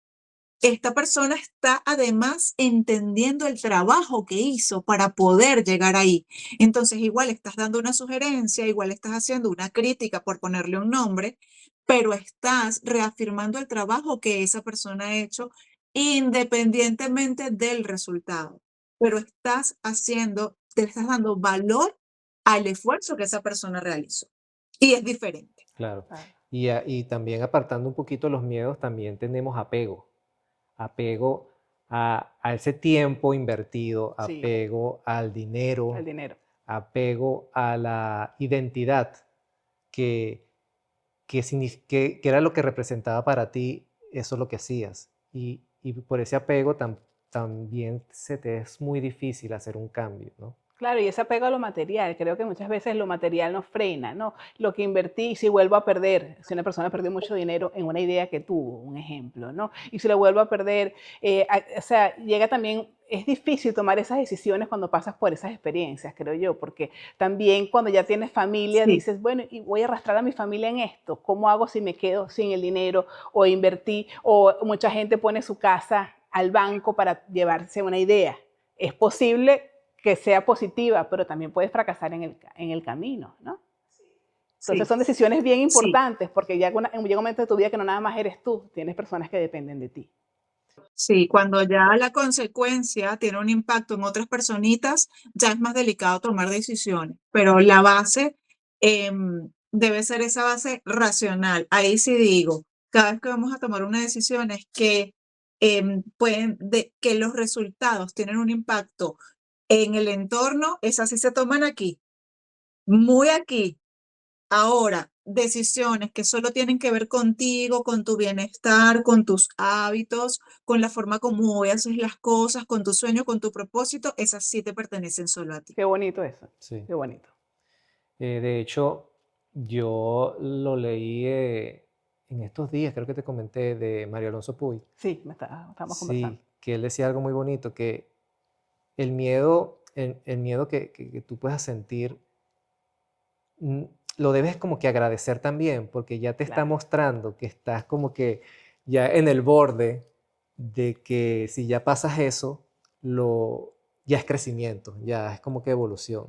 esta persona está además entendiendo el trabajo que hizo para poder llegar ahí. Entonces, igual estás dando una sugerencia, igual estás haciendo una crítica por ponerle un nombre, pero estás reafirmando el trabajo que esa persona ha hecho independientemente del resultado. Pero te estás dando valor al esfuerzo que esa persona realizó. Y es diferente. Claro. Claro. Y también apartando un poquito los miedos, también tenemos apego. Apego a ese tiempo invertido, Sí, apego al el dinero, dinero. apego a la identidad que, que era lo que representaba para ti, eso es lo que hacías. Y por ese apego también se te es muy difícil hacer un cambio, ¿no? Claro, y ese apego a lo material, creo que muchas veces lo material nos frena, ¿no? Lo que invertí, si vuelvo a perder, si una persona perdió mucho dinero en una idea que tuvo, un ejemplo, ¿no? Y si lo vuelvo a perder, o sea, llega también, es difícil tomar esas decisiones cuando pasas por esas experiencias, creo yo, porque también cuando ya tienes familia Sí, dices, bueno, y voy a arrastrar a mi familia en esto, ¿cómo hago si me quedo sin el dinero o invertí? O mucha gente pone su casa al banco para llevarse una idea. Es posible que sea positiva, pero también puedes fracasar en el camino, ¿no? Entonces sí, son decisiones bien sí. importantes porque ya llega un momento de tu vida que no nada más eres tú, tienes personas que dependen de ti. Sí, cuando ya la consecuencia tiene un impacto en otras personitas, ya es más delicado tomar decisiones, pero la base debe ser esa base racional. Ahí sí digo, cada vez que vamos a tomar una decisión es que, que los resultados tienen un impacto en el entorno, esas sí se toman aquí, muy aquí. Ahora, decisiones que solo tienen que ver contigo, con tu bienestar, con tus hábitos, con la forma como hoy haces las cosas, con tu sueño, con tu propósito, esas sí te pertenecen solo a ti. Qué bonito eso, Sí. qué bonito. De hecho, yo lo leí en estos días, creo que te comenté, de Mario Alonso Puy. Sí, estamos conversando. Sí, que él decía algo muy bonito, que el miedo, el miedo que tú puedas sentir, mm, lo debes como que agradecer también, porque ya te está Claro. mostrando que estás como que ya en el borde de que si ya pasas eso, ya es crecimiento, ya es como que evolución.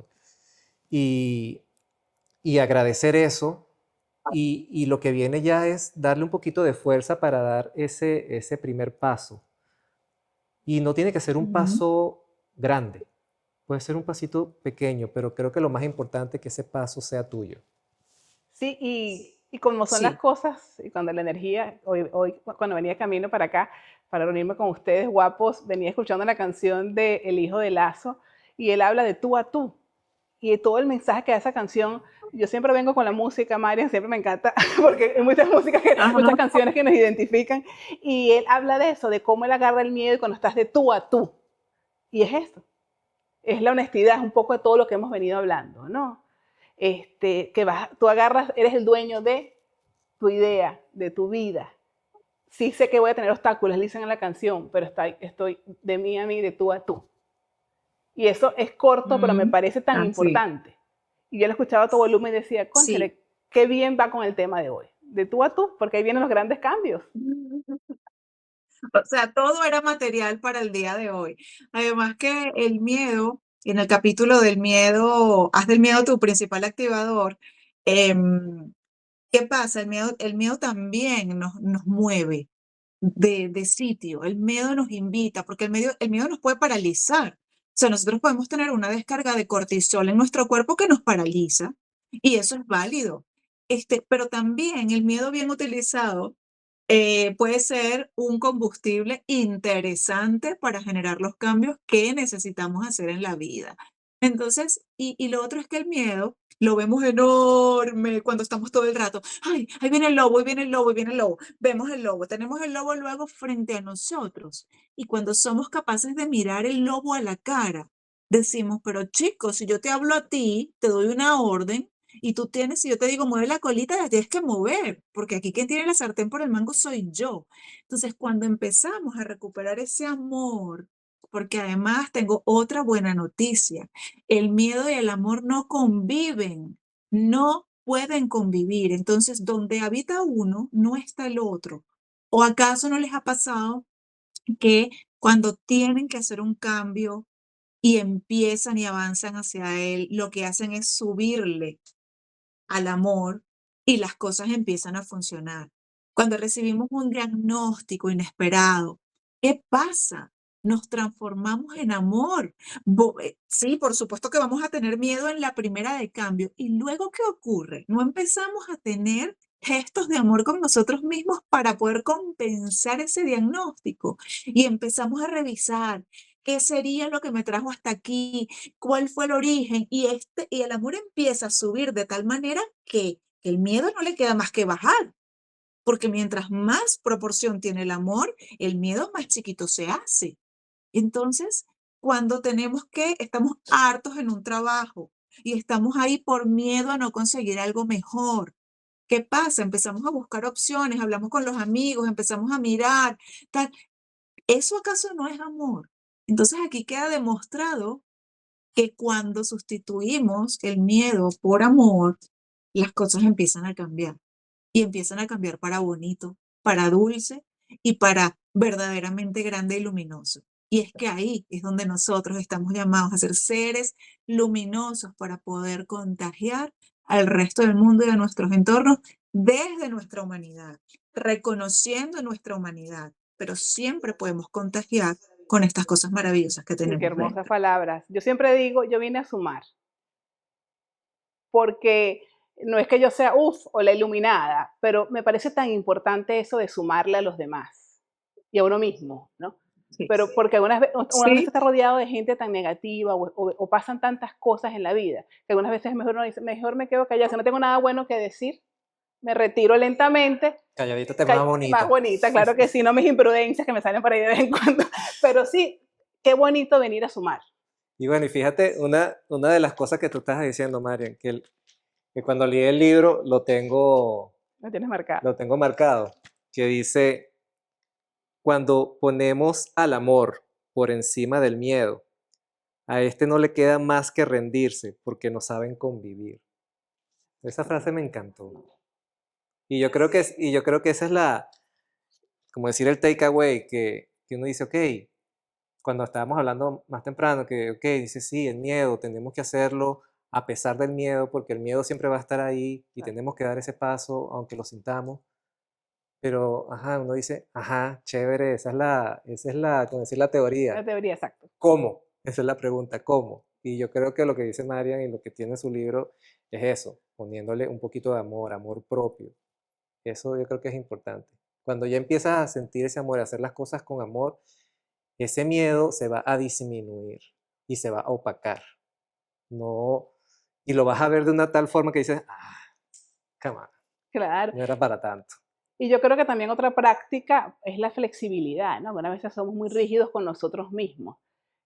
Y, y agradecer eso, y lo que viene ya es darle un poquito de fuerza para dar ese primer paso. Y no tiene que ser un Ujú. paso grande, puede ser un pasito pequeño, pero creo que lo más importante es que ese paso sea tuyo. Sí, y como son las Sí. cosas, y cuando la energía, hoy cuando venía camino para acá, para reunirme con ustedes guapos, venía escuchando la canción de El Hijo de Lazo, y él habla de tú a tú. Y todo el mensaje que da esa canción, yo siempre vengo con la música, Marian, siempre me encanta, porque hay muchas músicas, muchas Ajá. canciones que nos identifican, y él habla de eso, de cómo él agarra el miedo y cuando estás de tú a tú. Y es esto, es la honestidad, es un poco de todo lo que hemos venido hablando, ¿no? Que tú agarras, eres el dueño de tu idea, de tu vida. Sí sé que voy a tener obstáculos, dicen en la canción, pero estoy de mí a mí, de tú a tú. Y eso es corto, pero me Mm, parece tan así. importante. Y yo lo escuchaba a todo volumen y decía, Sí. cónchale, qué bien va con el tema de hoy. De tú a tú, porque ahí vienen los grandes cambios. O sea, todo era material para el día de hoy. Además que el miedo, en el capítulo del miedo, haz del miedo tu principal activador. em, ¿Qué pasa? El miedo también nos mueve de sitio. El miedo nos invita, porque el miedo nos puede paralizar. O sea, nosotros podemos tener una descarga de cortisol en nuestro cuerpo que nos paraliza, y eso es válido. Pero también el miedo bien utilizado puede ser un combustible interesante para generar los cambios que necesitamos hacer en la vida. Entonces, y lo otro es que el miedo lo vemos enorme cuando estamos todo el rato. Ay, ahí viene el lobo, ahí viene el lobo, ahí viene el lobo. Vemos el lobo, tenemos el lobo luego frente a nosotros. Y cuando somos capaces de mirar el lobo a la cara, decimos, pero chicos, si yo te hablo a ti, te doy una orden, y tú tienes, si yo te digo, mueve la colita, la tienes que mover, porque aquí quien tiene la sartén por el mango soy yo. Entonces, cuando empezamos a recuperar ese amor, porque además tengo otra buena noticia, el miedo y el amor no conviven, no pueden convivir. Entonces, donde habita uno, no está el otro. ¿O acaso no les ha pasado que cuando tienen que hacer un cambio y empiezan y avanzan hacia él, lo que hacen es subirle al amor y las cosas empiezan a funcionar? Cuando recibimos un diagnóstico inesperado, ¿Qué pasa? Nos transformamos en amor. Sí, por supuesto que vamos a tener miedo en la primera de cambio. ¿Y luego qué ocurre? No empezamos a tener gestos de amor con nosotros mismos para poder compensar ese diagnóstico. Y empezamos a revisar qué sería lo que me trajo hasta aquí, cuál fue el origen. Y el amor empieza a subir de tal manera que el miedo no le queda más que bajar. Porque mientras más proporción tiene el miedo más chiquito se hace. Entonces, cuando estamos hartos en un trabajo y estamos ahí por miedo a no conseguir algo mejor, ¿qué pasa? Empezamos a buscar opciones, hablamos con los amigos, empezamos a mirar, tal. ¿Eso acaso no es amor? Entonces aquí queda demostrado que cuando sustituimos el miedo por amor, las cosas empiezan a cambiar y empiezan a cambiar para bonito, para dulce y para verdaderamente grande y luminoso. Y es que ahí es donde nosotros estamos llamados a ser seres luminosos para poder contagiar al resto del mundo y a nuestros entornos desde nuestra humanidad, reconociendo nuestra humanidad, pero siempre podemos contagiar con estas cosas maravillosas que Sí, qué tenemos hermosas dentro. palabras. Yo siempre digo, yo vine a sumar, porque no es que yo sea, uff, o la iluminada, pero me parece tan importante eso de sumarle a los demás y a uno mismo, ¿no? Sí, Pero porque algunas veces sí, está rodeado de gente tan negativa o pasan tantas cosas en la vida, que algunas veces es mejor uno dice, mejor me quedo callado, si no tengo nada bueno que decir, me retiro lentamente, Calladito te más más bonito. bonita, claro que sí, no mis imprudencias que me salen por ahí de vez en cuando, pero sí, qué bonito venir a sumar. Y bueno, y fíjate, una de las cosas que tú estás diciendo, Marian, que cuando leí el libro Me tienes marcado. lo tengo marcado, que dice, cuando ponemos al amor por encima del miedo, a este no le queda más que rendirse porque no saben convivir. Esa frase me encantó. Y yo creo que esa es como decir el takeaway, que uno dice, ok, cuando estábamos hablando más temprano, que, ok, dice, sí, el miedo, tenemos que hacerlo a pesar del miedo, porque el miedo siempre va a estar ahí y tenemos que dar ese paso, aunque lo sintamos. Pero, ajá, uno dice, ajá, chévere, como decir, la La teoría. teoría, exacto. ¿Cómo? Esa es la pregunta, ¿cómo? Y yo creo que lo que dice Marian y lo que tiene su libro es eso, poniéndole un poquito de amor, amor propio. Eso yo creo que es importante. Cuando ya empiezas a sentir ese amor, a hacer las cosas con amor, ese miedo se va a disminuir y se va a opacar. No, y lo vas a ver de una tal forma que dices, ah, come on, Claro. no era para tanto. Y yo creo que también otra práctica es la flexibilidad, ¿no? Algunas veces somos muy rígidos con nosotros mismos.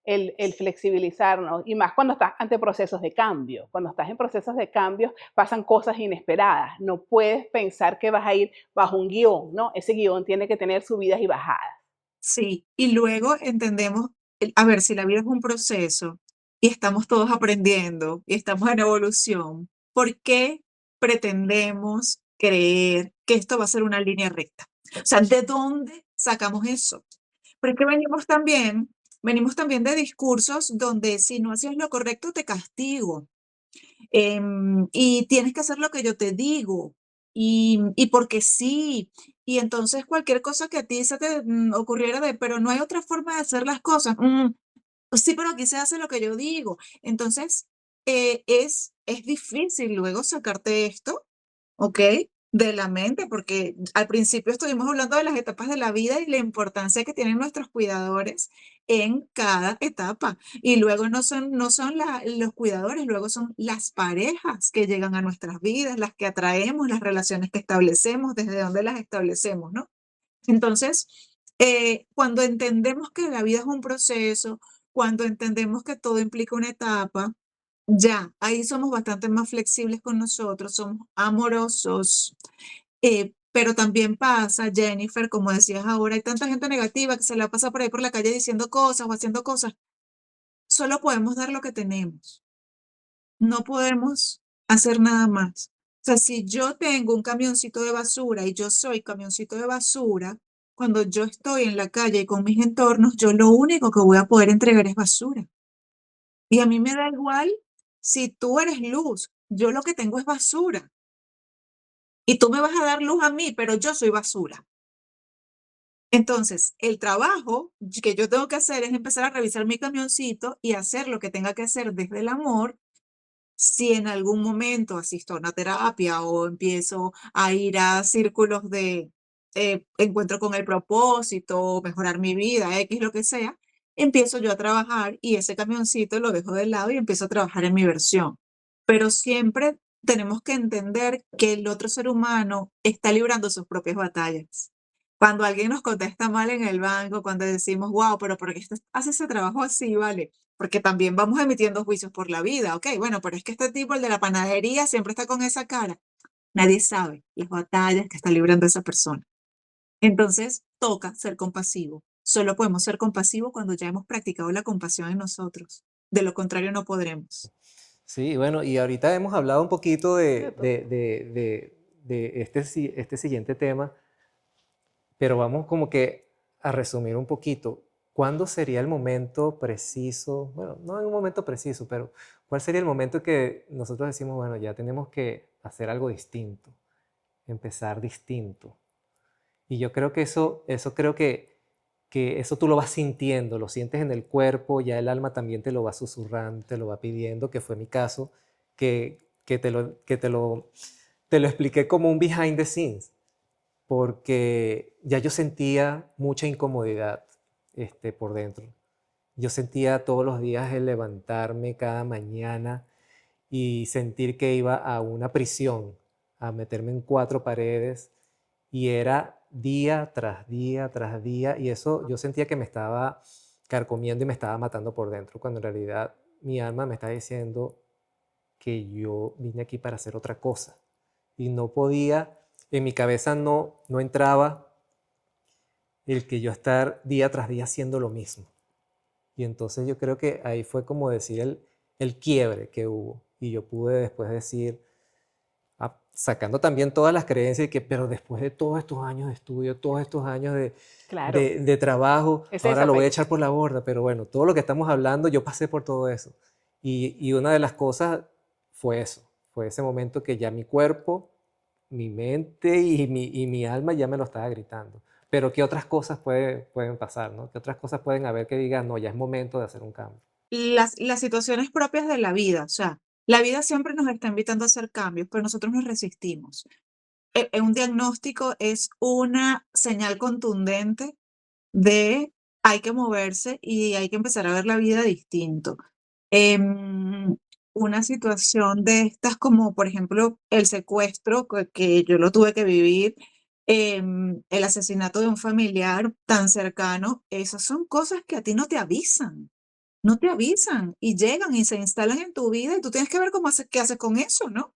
El flexibilizarnos, y más cuando estás ante procesos de cambio. Cuando estás en procesos de cambio pasan cosas inesperadas. No puedes pensar que vas a ir bajo un guión, ¿no? Ese guión tiene que tener subidas y bajadas. sí. Y luego entendemos, a ver, si la vida es un proceso y estamos todos aprendiendo y estamos en evolución, ¿por qué pretendemos creer que esto va a ser una línea recta? O sea, ¿de dónde sacamos eso? Porque venimos también de discursos donde si no haces lo correcto te castigo. Y tienes que hacer lo que yo te digo. Y porque sí. Y entonces cualquier cosa que a ti se te ocurriera pero no hay otra forma de hacer las cosas. Sí, pero aquí se hace lo que yo digo. Entonces, es difícil luego sacarte esto, ¿ok? De la mente, porque al principio estuvimos hablando de las etapas de la vida y la importancia que tienen nuestros cuidadores en cada etapa. Y luego no son los cuidadores, luego son las parejas que llegan a nuestras vidas, las que atraemos, las relaciones que establecemos, desde dónde las establecemos, ¿no? Entonces, cuando entendemos que la vida es un proceso, cuando entendemos que todo implica una etapa, ya, ahí somos bastante más flexibles con nosotros, somos amorosos, pero también pasa, Jennifer, como decías ahora, hay tanta gente negativa que se la pasa por ahí por la calle diciendo cosas o haciendo cosas. Solo podemos dar lo que tenemos, no podemos hacer nada más. O sea, si yo tengo un camioncito de basura y yo soy camioncito de basura, cuando yo estoy en la calle y con mis entornos, yo lo único que voy a poder entregar es basura. Y a mí me da igual si tú eres luz, yo lo que tengo es basura. Y tú me vas a dar luz a mí, pero yo soy basura. Entonces, el trabajo que yo tengo que hacer es empezar a revisar mi camioncito y hacer lo que tenga que hacer desde el amor. Si en algún momento asisto a una terapia o empiezo a ir a círculos de encuentro con el propósito, mejorar mi vida, X, lo que sea, empiezo yo a trabajar y ese camioncito lo dejo de lado y empiezo a trabajar en mi versión. Pero siempre tenemos que entender que el otro ser humano está librando sus propias batallas. Cuando alguien nos contesta mal en el banco, cuando decimos, wow, pero ¿por qué hace ese trabajo así, vale? Porque también vamos emitiendo juicios por la vida. Ok, bueno, pero es que este tipo, el de la panadería, siempre está con esa cara. Nadie sabe las batallas que está librando esa persona. Entonces, toca ser compasivo. Solo podemos ser compasivos cuando ya hemos practicado la compasión en nosotros. De lo contrario, no podremos. Sí, bueno, y ahorita hemos hablado un poquito Sí, de todo. de este siguiente tema, pero vamos como que a resumir un poquito. ¿Cuándo sería el momento preciso? Bueno, no en un momento preciso, pero ¿cuál sería el momento que nosotros decimos, bueno, ya tenemos que hacer algo distinto, empezar distinto? Y yo creo que eso creo que eso tú lo vas sintiendo, lo sientes en el cuerpo, ya el alma también te lo va susurrando, te lo va pidiendo, que fue mi caso, que te lo expliqué como un behind the scenes, porque ya yo sentía mucha incomodidad por dentro. Yo sentía todos los días el levantarme cada mañana y sentir que iba a una prisión, a meterme en cuatro paredes, y era día tras día tras día, y eso yo sentía que me estaba carcomiendo y me estaba matando por dentro, cuando en realidad mi alma me está diciendo que yo vine aquí para hacer otra cosa. Y no podía, en mi cabeza no entraba el que yo estar día tras día haciendo lo mismo. Y entonces yo creo que ahí fue como decir el quiebre que hubo. Y yo pude después decir, sacando también todas las creencias, que, pero después de todos estos años de estudio, todos estos años Claro, de trabajo, es ahora eso, lo voy a pues. echar por la borda. Pero bueno, todo lo que estamos hablando, yo pasé por todo eso. Y una de las cosas fue eso, fue ese momento que ya mi cuerpo, mi mente y mi alma ya me lo estaba gritando. Pero ¿qué otras cosas pueden pasar, no? ¿Qué otras cosas pueden haber que digan, no, ya es momento de hacer un cambio? Las situaciones propias de la vida, o sea, la vida siempre nos está invitando a hacer cambios, pero nosotros nos resistimos. Un diagnóstico es una señal contundente de hay que moverse y hay que empezar a ver la vida distinto. Em, una situación de estas como, por ejemplo, el secuestro, que yo lo tuve que vivir, el asesinato de un familiar tan cercano, esas son cosas que a ti no te avisan, no te avisan y llegan y se instalan en tu vida y tú tienes que ver qué haces con eso, ¿no?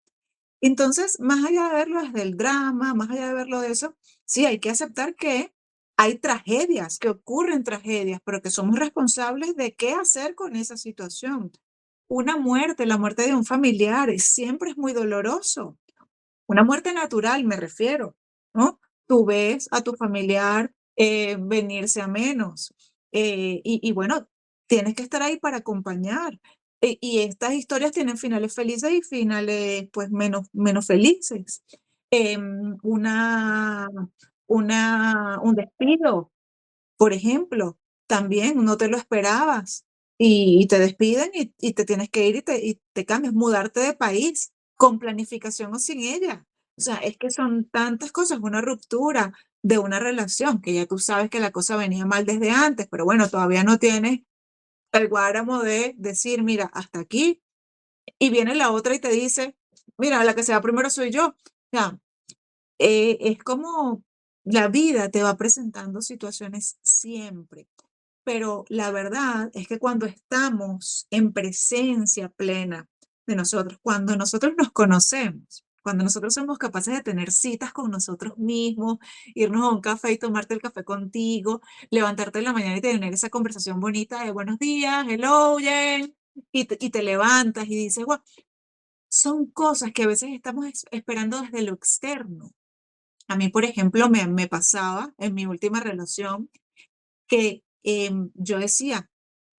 Entonces, más allá de verlo desde el drama, más allá de verlo de eso, sí, hay que aceptar que hay tragedias, que ocurren tragedias, pero que somos responsables de qué hacer con esa situación. Una muerte, la muerte de un familiar, siempre es muy doloroso. Una muerte natural, me refiero, ¿no? Tú ves a tu familiar venirse a menos y bueno, tienes que estar ahí para acompañar. Y estas historias tienen finales felices y finales pues menos felices. Una, un despido, por ejemplo, también no te lo esperabas y te despiden y te tienes que ir y te cambias, mudarte de país con planificación o sin ella. O sea, es que son tantas cosas, una ruptura de una relación que ya tú sabes que la cosa venía mal desde antes, pero bueno, todavía no tienes el guáramo de decir, mira, hasta aquí, y viene la otra y te dice, mira, la que se va primero soy yo. O sea, es como la vida te va presentando situaciones siempre, pero la verdad es que cuando estamos en presencia plena de nosotros, cuando nosotros nos conocemos, cuando nosotros somos capaces de tener citas con nosotros mismos, irnos a un café y tomarte el café contigo, levantarte en la mañana y tener esa conversación bonita de buenos días, hello, Jen, y te levantas y dices, wow, son cosas que a veces estamos esperando desde lo externo. A mí, por ejemplo, me pasaba en mi última relación que yo decía,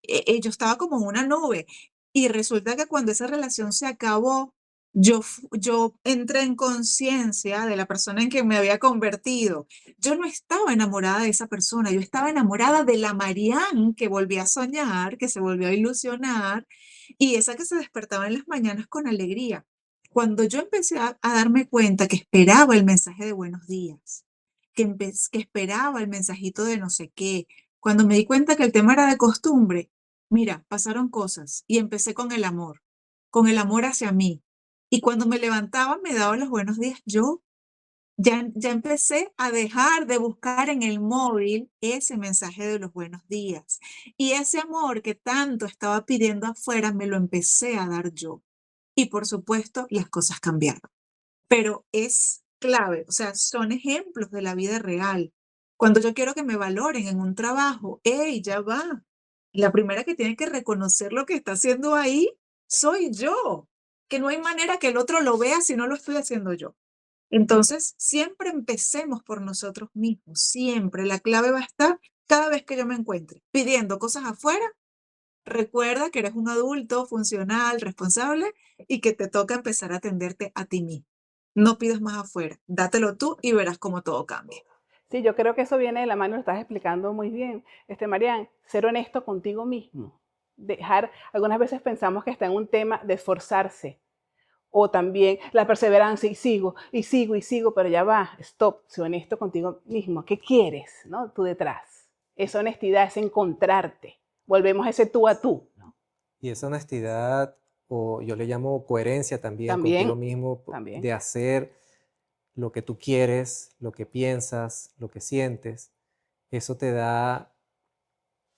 yo estaba como en una nube y resulta que cuando esa relación se acabó, yo entré en conciencia de la persona en que me había convertido. Yo no estaba enamorada de esa persona, yo estaba enamorada de la Marianne que volví a soñar, que se volvió a ilusionar y esa que se despertaba en las mañanas con alegría. Cuando yo empecé a darme cuenta que esperaba el mensaje de buenos días, que esperaba el mensajito de no sé qué, cuando me di cuenta que el tema era de costumbre, mira, pasaron cosas y empecé con el amor hacia mí. Y cuando me levantaba, me daba los buenos días. Yo ya empecé a dejar de buscar en el móvil ese mensaje de los buenos días. Y ese amor que tanto estaba pidiendo afuera, me lo empecé a dar yo. Y por supuesto, las cosas cambiaron. Pero es clave, o sea, son ejemplos de la vida real. Cuando yo quiero que me valoren en un trabajo, ¡hey, ya va! La primera que tiene que reconocer lo que está haciendo ahí soy yo, que no hay manera que el otro lo vea si no lo estoy haciendo yo. Entonces, siempre empecemos por nosotros mismos, siempre. La clave va a estar cada vez que yo me encuentre pidiendo cosas afuera. Recuerda que eres un adulto funcional, responsable y que te toca empezar a atenderte a ti mismo. No pidas más afuera, dátelo tú y verás cómo todo cambia. Sí, yo creo que eso viene de la mano, lo estás explicando muy bien. Marian, ser honesto contigo mismo. Dejar, algunas veces pensamos que está en un tema de esforzarse, o también la perseverancia y sigo, y sigo, y sigo, pero ya va, stop, sé honesto contigo mismo. ¿Qué quieres, no? Tú detrás. Esa honestidad es encontrarte. Volvemos a ese tú a tú, ¿no? Y esa honestidad, o yo le llamo coherencia también contigo También, mismo, también. de hacer lo que tú quieres, lo que piensas, lo que sientes, eso te da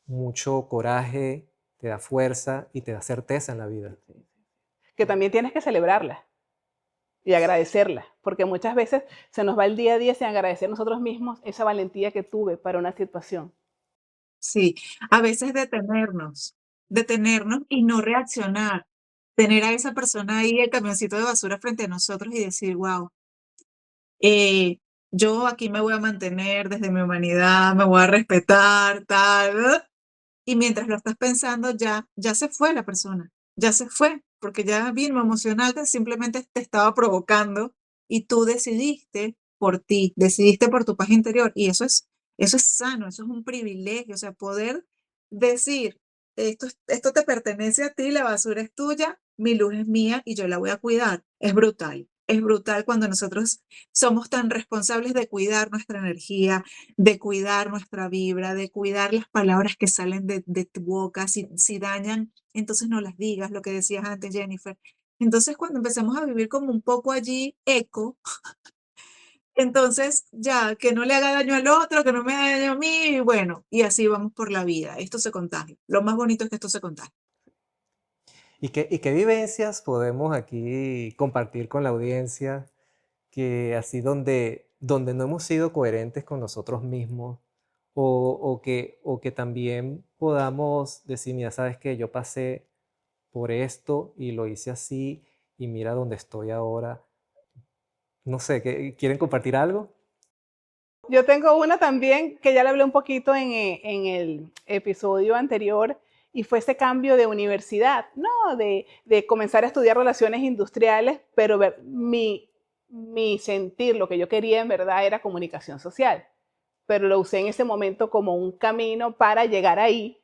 mucho coraje, te da fuerza y te da certeza en la vida. Que también tienes que celebrarla y agradecerla, porque muchas veces se nos va el día a día sin agradecer nosotros mismos esa valentía que tuve para una situación. Sí, a veces detenernos y no reaccionar. Tener a esa persona ahí, el camioncito de basura frente a nosotros y decir, wow, yo aquí me voy a mantener desde mi humanidad, me voy a respetar, tal. Y mientras lo estás pensando, ya se fue la persona, ya se fue, porque ya vino emocional que simplemente te estaba provocando y tú decidiste por ti, decidiste por tu paz interior. Y eso es sano, eso es un privilegio, o sea, poder decir, esto te pertenece a ti, la basura es tuya, mi luz es mía y yo la voy a cuidar. Es brutal. Es brutal cuando nosotros somos tan responsables de cuidar nuestra energía, de cuidar nuestra vibra, de cuidar las palabras que salen de tu boca, si dañan, entonces no las digas, lo que decías antes, Jennifer. Entonces, cuando empezamos a vivir como un poco allí eco, entonces ya, que no le haga daño al otro, que no me haga daño a mí, y bueno, y así vamos por la vida. Esto se contagia. Lo más bonito es que esto se contagia. Y qué vivencias podemos aquí compartir con la audiencia? Que así donde no hemos sido coherentes con nosotros mismos o que también podamos decir, mira, sabes que yo pasé por esto y lo hice así y mira dónde estoy ahora. No sé, ¿quieren compartir algo? Yo tengo una también que ya le hablé un poquito en el episodio anterior y fue ese cambio de universidad, ¿no? De comenzar a estudiar relaciones industriales, pero mi sentir, lo que yo quería en verdad era comunicación social, pero lo usé en ese momento como un camino para llegar ahí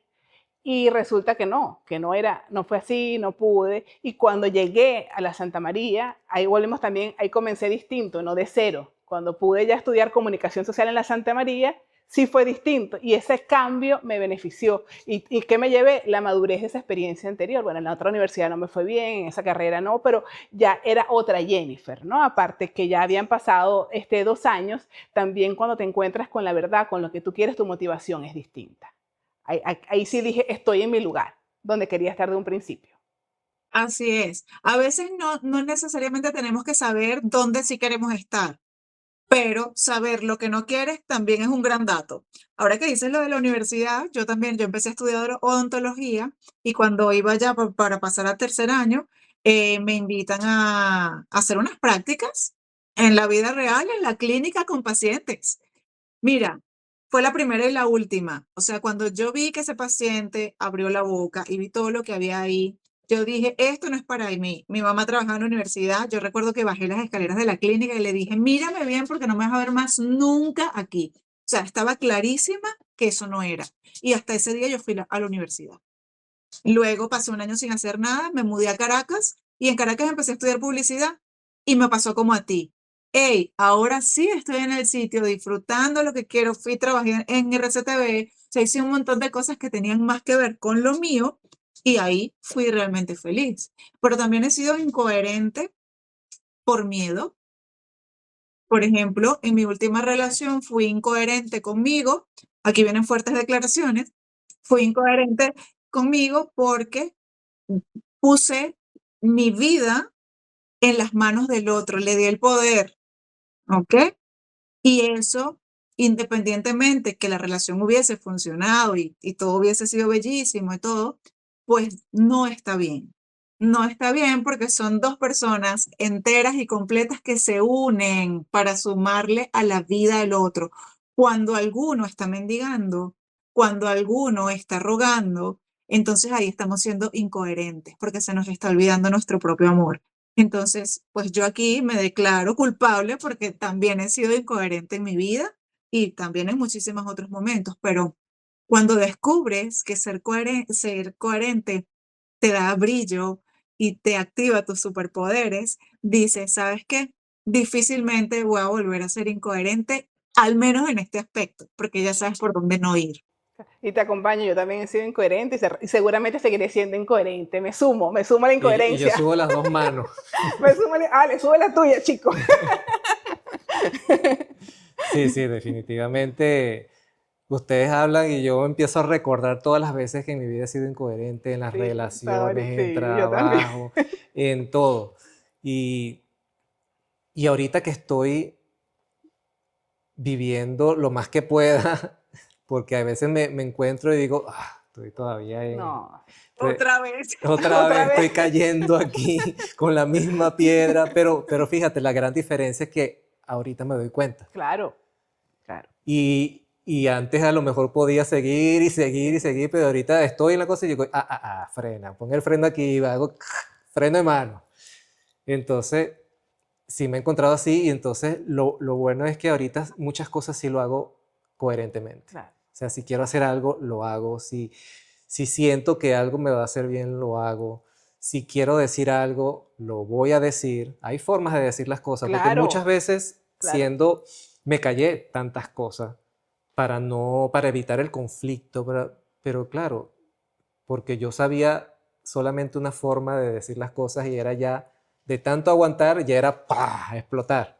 y resulta que no era, no fue así, no pude. Y cuando llegué a la Santa María, ahí volvemos también, ahí comencé distinto, no de cero. Cuando pude ya estudiar comunicación social en la Santa María, sí fue distinto y ese cambio me benefició. ¿Y qué me llevé? La madurez de esa experiencia anterior. Bueno, en la otra universidad no me fue bien, en esa carrera no, pero ya era otra Jennifer, ¿no? Aparte que ya habían pasado 2 años, también cuando te encuentras con la verdad, con lo que tú quieres, tu motivación es distinta. Ahí sí dije, estoy en mi lugar, donde quería estar de un principio. Así es. A veces no necesariamente tenemos que saber dónde sí queremos estar, pero saber lo que no quieres también es un gran dato. Ahora que dices lo de la universidad, yo empecé a estudiar odontología y cuando iba ya para pasar a tercer año, me invitan a hacer unas prácticas en la vida real, en la clínica con pacientes. Mira, fue la primera y la última. O sea, cuando yo vi que ese paciente abrió la boca y vi todo lo que había ahí, yo dije, esto no es para mí. Mi mamá trabajaba en la universidad, yo recuerdo que bajé las escaleras de la clínica y le dije, mírame bien porque no me vas a ver más nunca aquí. O sea, estaba clarísima que eso no era. Y hasta ese día yo fui a la universidad. Luego pasé un año sin hacer nada, me mudé a Caracas y en Caracas empecé a estudiar publicidad y me pasó como a ti. Hey, ahora sí estoy en el sitio disfrutando lo que quiero. Fui, trabajé en RCTV, o sea, hice un montón de cosas que tenían más que ver con lo mío y ahí fui realmente feliz. Pero también he sido incoherente por miedo. Por ejemplo, en mi última relación fui incoherente conmigo. Aquí vienen fuertes declaraciones. Fui incoherente conmigo porque puse mi vida en las manos del otro, le di el poder, ¿ok? Y eso, independientemente que la relación hubiese funcionado y todo hubiese sido bellísimo y todo, pues no está bien. No está bien porque son dos personas enteras y completas que se unen para sumarle a la vida del otro. Cuando alguno está mendigando, cuando alguno está rogando, entonces ahí estamos siendo incoherentes porque se nos está olvidando nuestro propio amor. Entonces, pues yo aquí me declaro culpable porque también he sido incoherente en mi vida y también en muchísimos otros momentos, pero cuando descubres que ser coherente te da brillo y te activa tus superpoderes, dices, ¿sabes qué? Difícilmente voy a volver a ser incoherente, al menos en este aspecto, porque ya sabes por dónde no ir. Y te acompaño, yo también he sido incoherente y seguramente seguiré siendo incoherente. Me sumo a la Y yo incoherencia. subo las dos manos. Le sube la tuya, chico. Sí, sí, definitivamente. Ustedes hablan y yo empiezo a recordar todas las veces que en mi vida he sido incoherente en las Sí, relaciones, en sí, yo también. trabajo, en todo. Y, y ahorita que estoy viviendo lo más que pueda, porque a veces me encuentro y digo, estoy todavía No, Otra vez. otra otra vez estoy vez. cayendo aquí con la misma piedra, pero fíjate, la gran diferencia es que ahorita me doy cuenta. Claro, claro. Y antes a lo mejor podía seguir y seguir y seguir, pero ahorita estoy en la cosa y digo, frena, pon el freno aquí, hago freno de mano. Entonces, sí me he encontrado así y entonces lo bueno es que ahorita muchas cosas sí lo hago coherentemente. Claro. O sea, si quiero hacer algo, lo hago. Si siento que algo me va a hacer bien, lo hago. Si quiero decir algo, lo voy a decir. Hay formas de decir las cosas, porque Claro, muchas veces claro. me callé tantas cosas para evitar el conflicto, pero claro, porque yo sabía solamente una forma de decir las cosas y era ya, de tanto aguantar, ya era ¡pah! Explotar.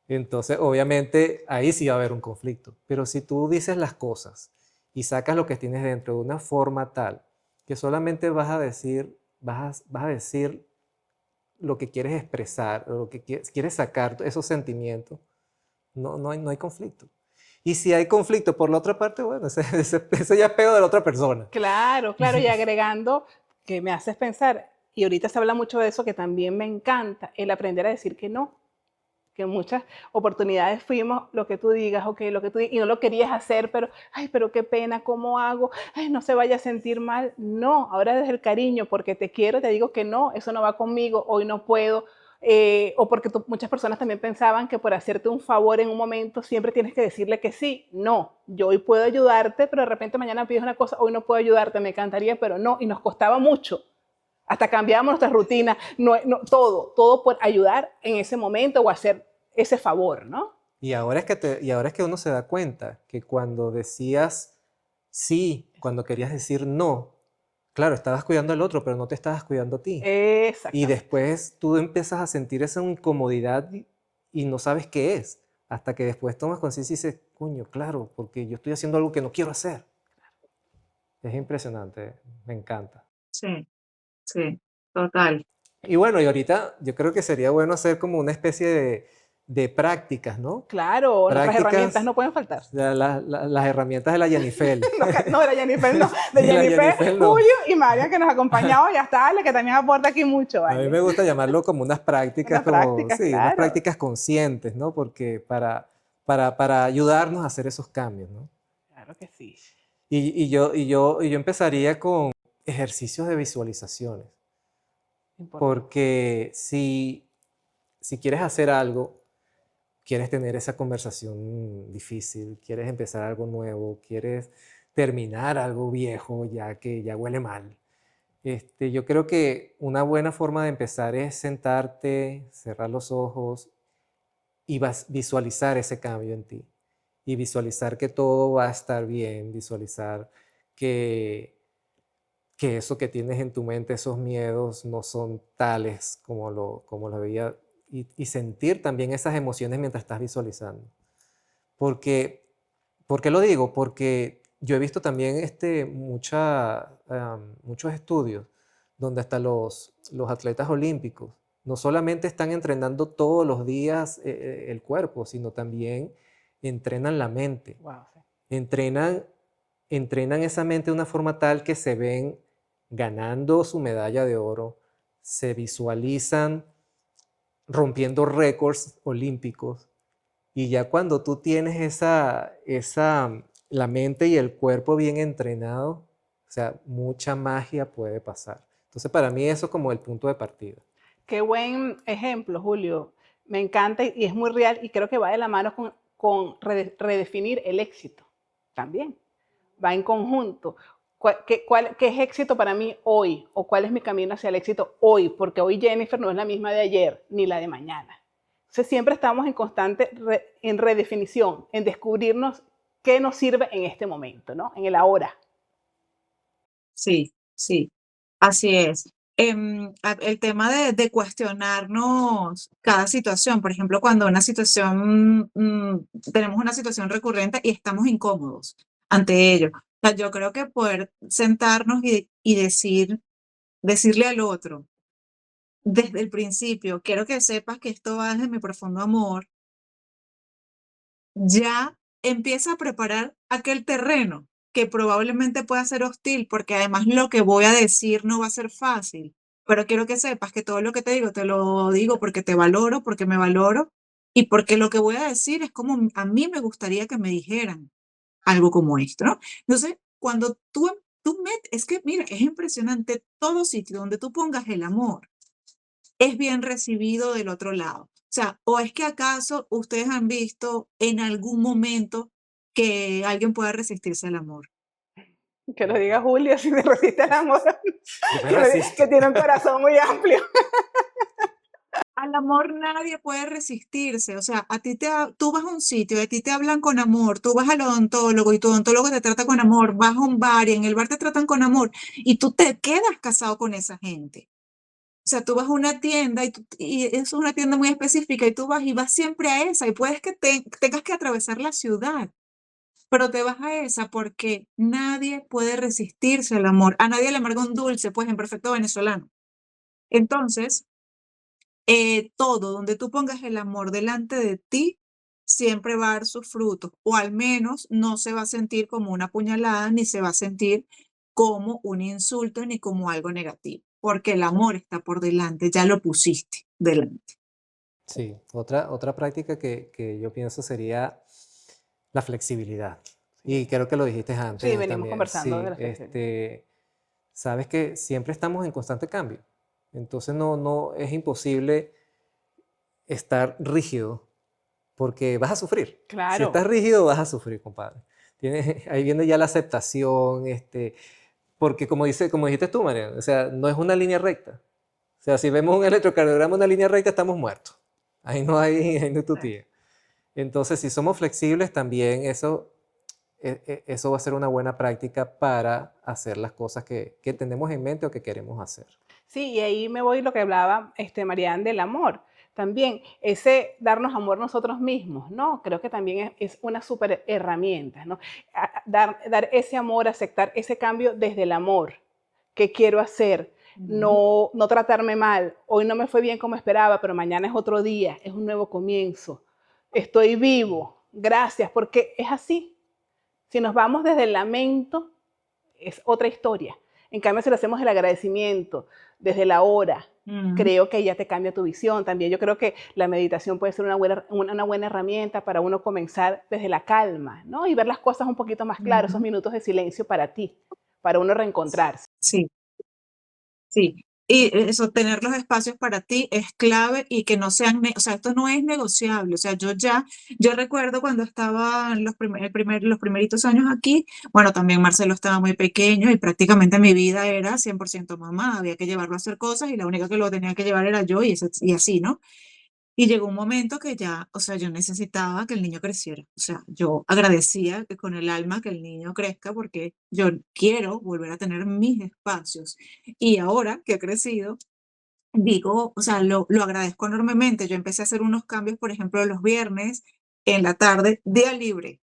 Entonces, obviamente, ahí sí va a haber un conflicto. Pero si tú dices las cosas y sacas lo que tienes dentro de una forma tal que solamente vas a decir lo que quieres expresar, o lo que quieres sacar, esos sentimientos, no hay conflicto. Y si hay conflicto por la otra parte, bueno, ese ya es pego de la otra persona. Claro, claro, y agregando que me haces pensar, y ahorita se habla mucho de eso, que también me encanta, el aprender a decir que no, que en muchas oportunidades fuimos lo que tú digas, ok, lo que tú digas, y no lo querías hacer, pero, ay, pero qué pena, ¿cómo hago? Ay, no se vaya a sentir mal. No, ahora desde el cariño, porque te quiero, te digo que no, eso no va conmigo, hoy no puedo. O porque muchas personas también pensaban que por hacerte un favor en un momento siempre tienes que decirle que sí. No, yo hoy puedo ayudarte, pero de repente mañana pides una cosa, hoy no puedo ayudarte, me encantaría, pero no, y nos costaba mucho. Hasta cambiábamos nuestra rutina, todo por ayudar en ese momento o hacer ese favor, ¿no? Y ahora es que uno se da cuenta que cuando decías sí, cuando querías decir no, claro, estabas cuidando al otro, pero no te estabas cuidando a ti. Y Exactamente. después tú empiezas a sentir esa incomodidad y no sabes qué es, hasta que después tomas conciencia y dices, coño, claro, porque yo estoy haciendo algo que no quiero hacer. Es impresionante, me encanta. Sí, sí, total. Y bueno, y ahorita yo creo que sería bueno hacer como una especie de prácticas, ¿no? Claro, nuestras herramientas Prácticas, no pueden faltar. las herramientas de la Jennifer. No, de la Jennifer, no. De La Jennifer, Jennifer no. Julio y Marian, que nos acompañado, ya está, que también aporta aquí mucho, A mí ¿vale? me gusta llamarlo como unas prácticas, Unas prácticas, sí, unas claro. prácticas conscientes, ¿no? Porque para ayudarnos a hacer esos cambios, ¿no? Claro que sí. Y yo empezaría con ejercicios de visualizaciones. Importante. porque si quieres hacer algo, quieres tener esa conversación difícil, quieres empezar algo nuevo, quieres terminar algo viejo ya que ya huele mal. Yo creo que una buena forma de empezar es sentarte, cerrar los ojos y visualizar ese cambio en ti. Y visualizar que todo va a estar bien, visualizar que, que eso que tienes en tu mente, esos miedos, no son tales como lo veía. Y sentir también esas emociones mientras estás visualizando. Porque, ¿por qué lo digo? Porque yo he visto también muchos estudios donde hasta los atletas olímpicos no solamente están entrenando todos los días el cuerpo, sino también entrenan la mente. Wow, sí. Entrenan esa mente de una forma tal que se ven ganando su medalla de oro, se visualizan rompiendo récords olímpicos. Y ya cuando tú tienes la mente y el cuerpo bien entrenado, o sea, mucha magia puede pasar. Entonces, para mí eso es como el punto de partida. Qué buen ejemplo, Julio. Me encanta y es muy real y creo que va de la mano con redefinir el éxito también. Va en conjunto. ¿Qué es éxito para mí hoy? ¿O cuál es mi camino hacia el éxito hoy? Porque hoy Jennifer no es la misma de ayer ni la de mañana. Entonces siempre estamos en constante en redefinición, en descubrirnos qué nos sirve en este momento, ¿no? En el ahora. Sí, sí, así es. El tema de cuestionarnos cada situación, por ejemplo, cuando tenemos una situación recurrente y estamos incómodos ante ello. O sea, yo creo que poder sentarnos y decirle al otro desde el principio, quiero que sepas que esto va desde mi profundo amor, ya empieza a preparar aquel terreno que probablemente pueda ser hostil, porque además lo que voy a decir no va a ser fácil. Pero quiero que sepas que todo lo que te lo digo porque te valoro, porque me valoro y porque lo que voy a decir es como a mí me gustaría que me dijeran algo como esto, ¿no? Entonces, cuando tú metes, es que mira, es impresionante todo sitio donde tú pongas el amor es bien recibido del otro lado. O sea, ¿o es que acaso ustedes han visto en algún momento que alguien pueda resistirse al amor? Que lo diga Julio si me resiste el amor, Yo me resisto. que tiene un corazón muy amplio. Al amor nadie puede resistirse. O sea, tú vas a un sitio y a ti te hablan con amor, tú vas al odontólogo y tu odontólogo te trata con amor, vas a un bar y en el bar te tratan con amor y tú te quedas casado con esa gente. O sea, tú vas a una tienda y es una tienda muy específica y tú vas y vas siempre a esa y puedes que tengas que atravesar la ciudad, pero te vas a esa porque nadie puede resistirse al amor. A nadie le amarga un dulce, pues en perfecto venezolano. Entonces, todo donde tú pongas el amor delante de ti, siempre va a dar sus frutos, o al menos no se va a sentir como una puñalada, ni se va a sentir como un insulto, ni como algo negativo, porque el amor está por delante, ya lo pusiste delante. Sí, otra práctica que yo pienso sería la flexibilidad. Y creo que lo dijiste Sí, antes venimos también. conversando de Sí, la flexibilidad. sabes que siempre estamos en constante cambio. Entonces no es imposible estar rígido porque vas a sufrir. Si Claro, estás rígido, vas a sufrir, compadre. Ahí viene ya la aceptación, porque como dijiste tú, María, o sea, no es una línea recta. O sea, si vemos un electrocardiograma, una línea recta, estamos muertos. Ahí no hay tu tía. Entonces, si somos flexibles, también eso va a ser una buena práctica para hacer las cosas que tenemos en mente o que queremos hacer. sí, y ahí me voy lo que hablaba Marianne del amor. También ese darnos amor nosotros mismos, ¿no? Creo que también es una súper herramienta, ¿no? Dar ese amor, aceptar ese cambio desde el amor. ¿Qué quiero hacer? No tratarme mal. Hoy no me fue bien como esperaba, pero mañana es otro día, es un nuevo comienzo. Estoy vivo. Gracias, porque es así. Si nos vamos desde el lamento, es otra historia. En cambio, si lo hacemos el agradecimiento, desde la hora, creo que ya te cambia tu visión. También yo creo que la meditación puede ser una buena herramienta para uno comenzar desde la calma, ¿no? Y ver las cosas un poquito más claras, esos minutos de silencio para ti, para uno reencontrarse. Sí, sí. Y eso, tener los espacios para ti es clave y que no sean, o sea, esto no es negociable. O sea, yo recuerdo cuando estaba en los primeritos años aquí, bueno, también Marcelo estaba muy pequeño y prácticamente mi vida era 100% mamá, había que llevarlo a hacer cosas y la única que lo tenía que llevar era yo y así, ¿no? Y llegó un momento que ya, o sea, yo necesitaba que el niño creciera. O sea, yo agradecía que con el alma que el niño crezca porque yo quiero volver a tener mis espacios. Y ahora que ha crecido, digo, o sea, lo agradezco enormemente. Yo empecé a hacer unos cambios, por ejemplo, los viernes en la tarde, día libre.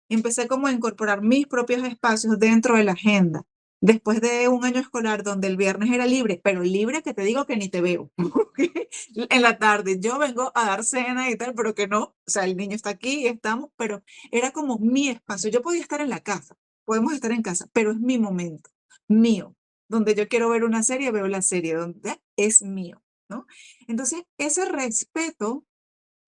Empecé como a incorporar mis propios espacios dentro de la agenda. Después de un año escolar donde el viernes era libre, pero libre que te digo que ni te veo. Porque en la tarde yo vengo a dar cena y tal, pero que no. O sea, el niño está aquí y estamos, pero era como mi espacio. Yo podía estar en la casa, podemos estar en casa, pero es mi momento, mío. Donde yo quiero ver una serie, veo la serie, donde es mío, ¿no? Entonces, ese respeto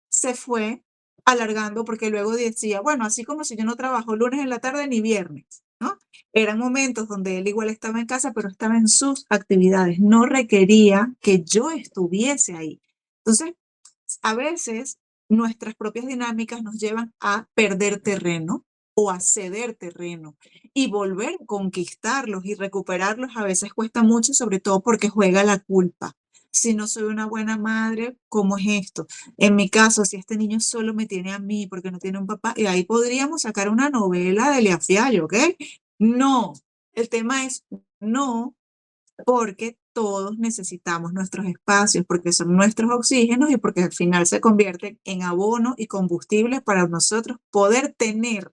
se fue alargando porque luego decía, bueno, así como si yo no trabajo lunes en la tarde ni viernes, ¿no? Eran momentos donde él igual estaba en casa, pero estaba en sus actividades, no requería que yo estuviese ahí. Entonces, a veces nuestras propias dinámicas nos llevan a perder terreno o a ceder terreno y volver a conquistarlos y recuperarlos a veces cuesta mucho, sobre todo porque juega la culpa. Si no soy una buena madre, ¿cómo es esto? En mi caso, si este niño solo me tiene a mí porque no tiene un papá, y ahí podríamos sacar una novela de Lea Fiallo, ¿ok? No, el tema es no, porque todos necesitamos nuestros espacios, porque son nuestros oxígenos y porque al final se convierten en abono y combustible para nosotros poder tener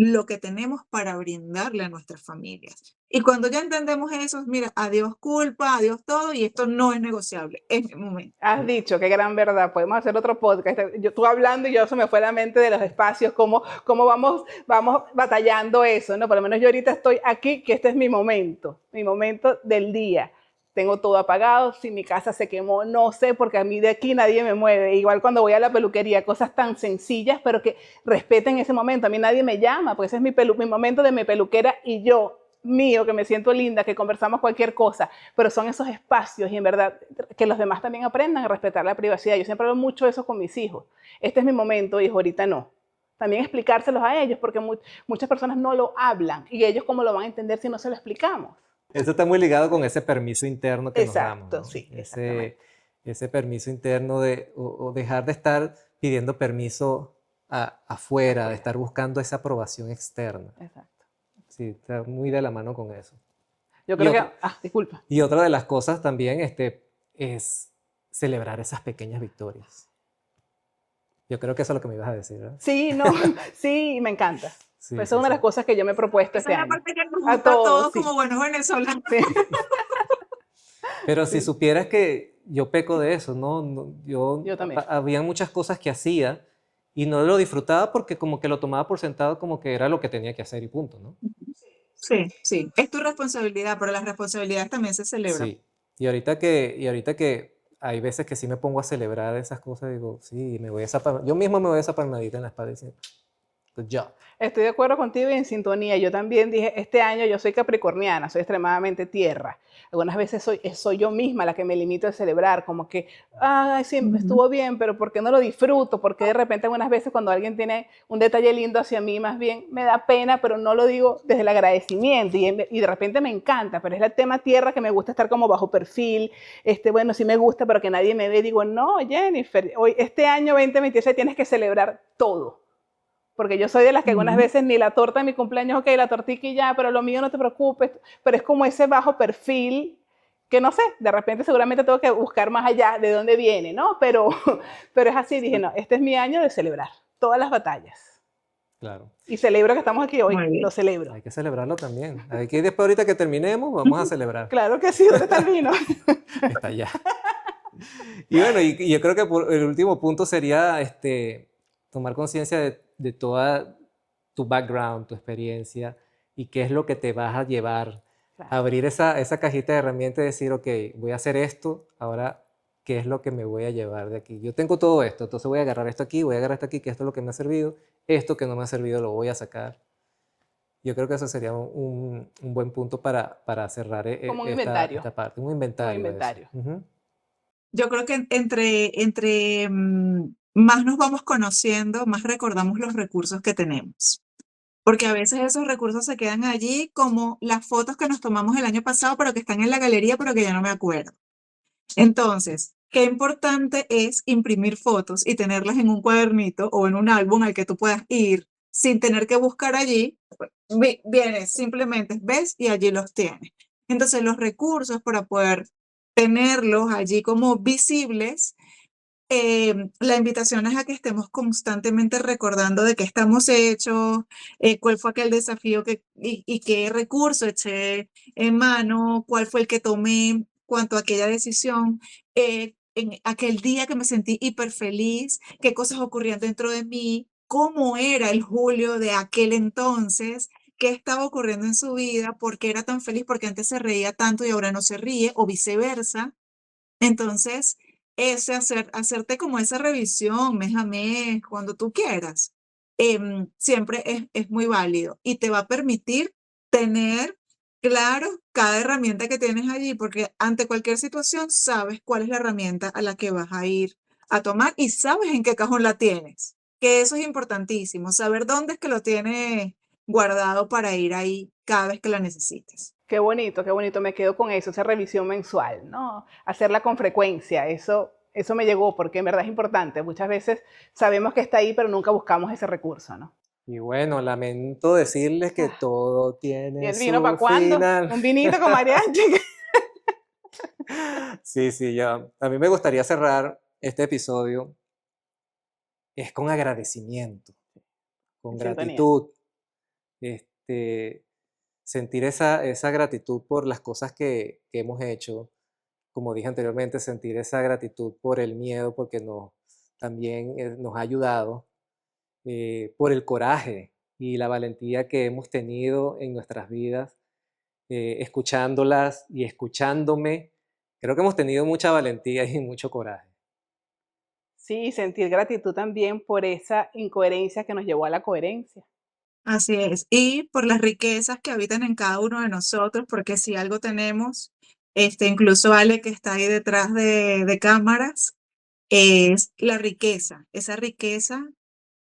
lo que tenemos para brindarle a nuestras familias. Y cuando ya entendemos eso, mira, adiós culpa, adiós todo, y esto no es negociable, es mi momento. Has dicho, qué gran verdad. Podemos hacer otro podcast. Tú hablando y yo se me fue la mente de los espacios, cómo vamos batallando eso, ¿no? Por lo menos yo ahorita estoy aquí, que este es mi momento del día. Tengo todo apagado, si mi casa se quemó, no sé, porque a mí de aquí nadie me mueve. Igual cuando voy a la peluquería, cosas tan sencillas, pero que respeten ese momento. A mí nadie me llama, porque ese es mi momento de mi peluquera y yo, mío, que me siento linda, que conversamos cualquier cosa, pero son esos espacios y en verdad que los demás también aprendan a respetar la privacidad. Yo siempre hablo mucho de eso con mis hijos. Este es mi momento, hijo, ahorita no. También explicárselos a ellos, porque muchas personas no lo hablan y ellos cómo lo van a entender si no se lo explicamos. Eso está muy ligado con ese permiso interno que nos damos, Exacto, ¿no? sí, exactamente. Ese permiso interno o dejar de estar pidiendo permiso afuera, de estar buscando esa aprobación externa. Exacto. Sí, está muy de la mano con eso. Yo Y, creo que, otra, disculpa. y otra de las cosas también es celebrar esas pequeñas victorias. Yo creo que eso es lo que me ibas a decir, ¿verdad? Sí, no, sí, me encanta. Sí, Pues esa sí, es una de sí. las cosas que yo me he propuesto Esa este es la año. parte que nos A gusta a todos, todos sí. como buenos venezolanos. Sí. Pero si Sí. supieras que yo peco de eso, ¿no? Yo Yo también. había muchas cosas que hacía y no lo disfrutaba porque como que lo tomaba por sentado como que era lo que tenía que hacer y punto, ¿no? Sí, sí, es tu responsabilidad, pero las responsabilidades también se celebran. Sí. Y ahorita que hay veces que sí me pongo a celebrar esas cosas, digo, sí, me voy a esa yo mismo me voy a esa palmadita en la espalda diciendo, good job. Estoy de acuerdo contigo y en sintonía. Yo también dije, este año yo soy capricorniana, soy extremadamente tierra. Algunas veces soy yo misma la que me limito a celebrar, como que, ay, sí, Ujú. estuvo bien, pero ¿por qué no lo disfruto? Porque de repente algunas veces cuando alguien tiene un detalle lindo hacia mí, más bien me da pena, pero no lo digo desde el agradecimiento y de repente me encanta, pero es el tema tierra que me gusta estar como bajo perfil, bueno, sí me gusta, pero que nadie me ve. Digo, no, Jennifer, hoy, este año 2026 tienes que celebrar todo. Porque yo soy de las que algunas Ujú. veces ni la torta de mi cumpleaños, ok, la tortita y ya, pero lo mío no te preocupes. Pero es como ese bajo perfil que no sé, de repente seguramente tengo que buscar más allá de dónde viene, ¿no? Pero es así, dije, no, este es mi año de celebrar todas las batallas. Claro, Y celebro que estamos aquí hoy, Muy lo bien. celebro. hay que celebrarlo también. Hay que después ahorita que terminemos, vamos a celebrar. Claro que sí, ¿dónde está el vino? Está allá. Y bueno, y yo creo que el último punto sería tomar conciencia de toda tu background, tu experiencia y qué es lo que te vas a llevar. Claro. Abrir esa cajita de herramientas y decir, ok, voy a hacer esto, ahora, ¿qué es lo que me voy a llevar de aquí? Yo tengo todo esto, entonces voy a agarrar esto aquí, voy a agarrar esto aquí, que esto es lo que me ha servido, esto que no me ha servido lo voy a sacar. Yo creo que eso sería un buen punto para cerrar Como un esta, inventario, esta parte, un un inventario de eso. inventario. Ujú. Yo creo que entre más nos vamos conociendo, más recordamos los recursos que tenemos. Porque a veces esos recursos se quedan allí como las fotos que nos tomamos el año pasado, pero que están en la galería, pero que ya no me acuerdo. Entonces, qué importante es imprimir fotos y tenerlas en un cuadernito o en un álbum al que tú puedas ir sin tener que buscar allí. Vienes, simplemente ves y allí los tienes. Entonces, los recursos para poder tenerlos allí como visibles, la invitación es a que estemos constantemente recordando de qué estamos hechos, cuál fue aquel desafío y qué recurso eché en mano, cuál fue el que tomé cuanto a aquella decisión, en aquel día que me sentí hiper feliz, qué cosas ocurrían dentro de mí, cómo era el Julio de aquel entonces, qué estaba ocurriendo en su vida, por qué era tan feliz, porque antes se reía tanto y ahora no se ríe, o viceversa. Entonces, hacerte como esa revisión mes a mes, cuando tú quieras, siempre es muy válido y te va a permitir tener claro cada herramienta que tienes allí, porque ante cualquier situación sabes cuál es la herramienta a la que vas a ir a tomar y sabes en qué cajón la tienes, que eso es importantísimo, saber dónde es que lo tienes guardado para ir ahí cada vez que la necesites. Qué bonito, me quedo con eso, esa revisión mensual, ¿no? Hacerla con frecuencia, eso me llegó porque en verdad es importante. Muchas veces sabemos que está ahí, pero nunca buscamos ese recurso, ¿no? Y bueno, lamento decirles que Ah, todo ¿y tiene el vino para su cuándo? final. Un vinito con mariachi. Sí, sí, ya. A mí me gustaría cerrar este episodio es con agradecimiento, con En sintonía. gratitud. Este, sentir esa gratitud por las cosas que hemos hecho, como dije anteriormente, sentir esa gratitud por el miedo, porque también nos ha ayudado, por el coraje y la valentía que hemos tenido en nuestras vidas, escuchándolas y escuchándome. Creo que hemos tenido mucha valentía y mucho coraje. Sí, sentir gratitud también por esa incoherencia que nos llevó a la coherencia. Así es, y por las riquezas que habitan en cada uno de nosotros, porque si algo tenemos, incluso Ale que está ahí detrás de cámaras, es la riqueza, esa riqueza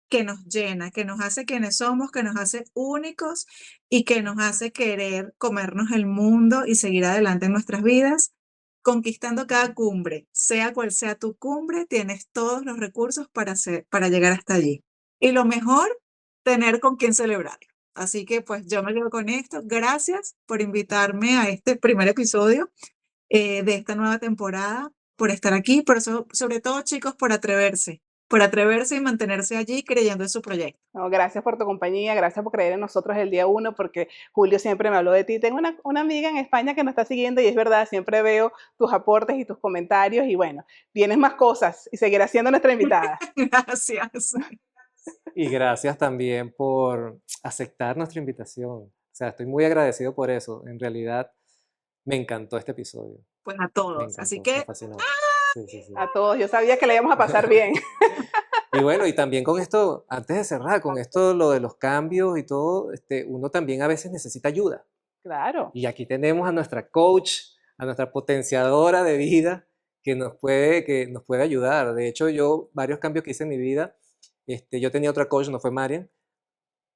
que nos llena, que nos hace quienes somos, que nos hace únicos y que nos hace querer comernos el mundo y seguir adelante en nuestras vidas, conquistando cada cumbre, sea cual sea tu cumbre, tienes todos los recursos para llegar hasta allí. Y lo mejor, tener con quién celebrarlo. Así que pues yo me quedo con esto. Gracias por invitarme a este primer episodio de esta nueva temporada, por estar aquí, pero sobre todo chicos, por atreverse y mantenerse allí creyendo en su proyecto. No, gracias por tu compañía, gracias por creer en nosotros el día uno, porque Julio siempre me habló de ti. Tengo una amiga en España que nos está siguiendo y es verdad, siempre veo tus aportes y tus comentarios y bueno, tienes más cosas y seguirás siendo nuestra invitada. Gracias. Y gracias también por aceptar nuestra invitación. O sea, estoy muy agradecido por eso. En realidad, me encantó este episodio. Pues a Me todos. Así encantó, me que fascinó. Sí, sí, sí. A todos, yo sabía que le íbamos a pasar bien. Y bueno, y también con esto, antes de cerrar, con esto, lo de los cambios y todo, uno también a veces necesita ayuda. Claro, Y aquí tenemos a nuestra coach, a nuestra potenciadora de vida, que nos puede ayudar. De hecho, yo, varios cambios que hice en mi vida, yo tenía otra coach, no fue Marian,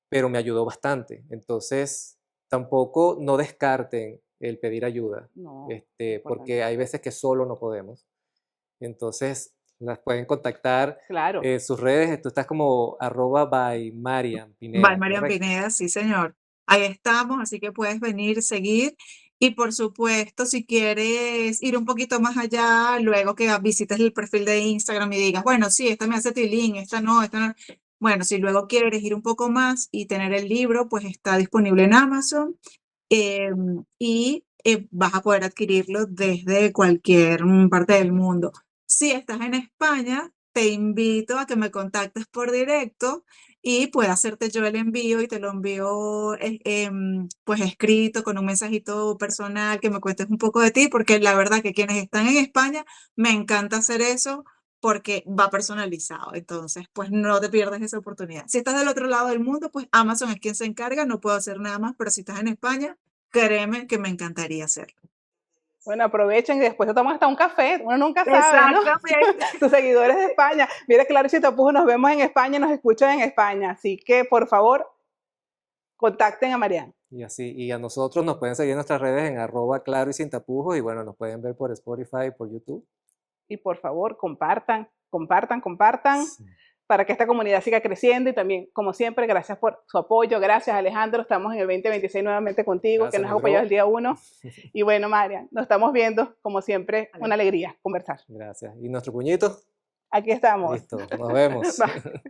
pero me ayudó bastante. Entonces, tampoco no descarten el pedir ayuda, no, porque hay importantísimo. veces que solo no podemos. Entonces, las pueden contactar Claro, en sus redes. Tú estás como @by Marian bye, Pineda, Marian ¿correcto? Pineda, sí, señor. Ahí estamos, así que puedes venir, seguir. Y por supuesto, si quieres ir un poquito más allá, luego que visites el perfil de Instagram y digas, bueno, sí, esta me hace tilín, esta no, esta no. Bueno, si luego quieres ir un poco más y tener el libro, pues está disponible en Amazon. Y vas a poder adquirirlo desde cualquier parte del mundo. Si estás en España, te invito a que me contactes por directo y pueda hacerte yo el envío y te lo envío pues escrito con un mensajito personal que me cuentes un poco de ti, porque la verdad que quienes están en España me encanta hacer eso porque va personalizado. Entonces, pues no te pierdas esa oportunidad. Si estás del otro lado del mundo, pues Amazon es quien se encarga, no puedo hacer nada más, pero si estás en España, créeme que me encantaría hacerlo. Bueno, aprovechen y después se toman hasta un café, uno nunca sabe, ¿no? Exactamente. Tus seguidores de España. Mira, Claro y Tapujos, nos vemos en España y nos escuchan en España. Así que, por favor, contacten a Marian. Y así, y a nosotros nos pueden seguir en nuestras redes en @claro y sin tapujos, y bueno, nos pueden ver por Spotify, por YouTube. Y por favor, compartan, compartan, compartan, Sí. para que esta comunidad siga creciendo. Y también, como siempre, gracias por su apoyo. Gracias, Alejandro. Estamos en el 2026 nuevamente contigo, Gracias, que nos mi ha apoyado bro. el día 1. Y bueno, Marian, nos estamos viendo, como siempre, una alegría conversar. Gracias. ¿Y nuestro puñito? Aquí estamos. Listo, nos vemos. Bye.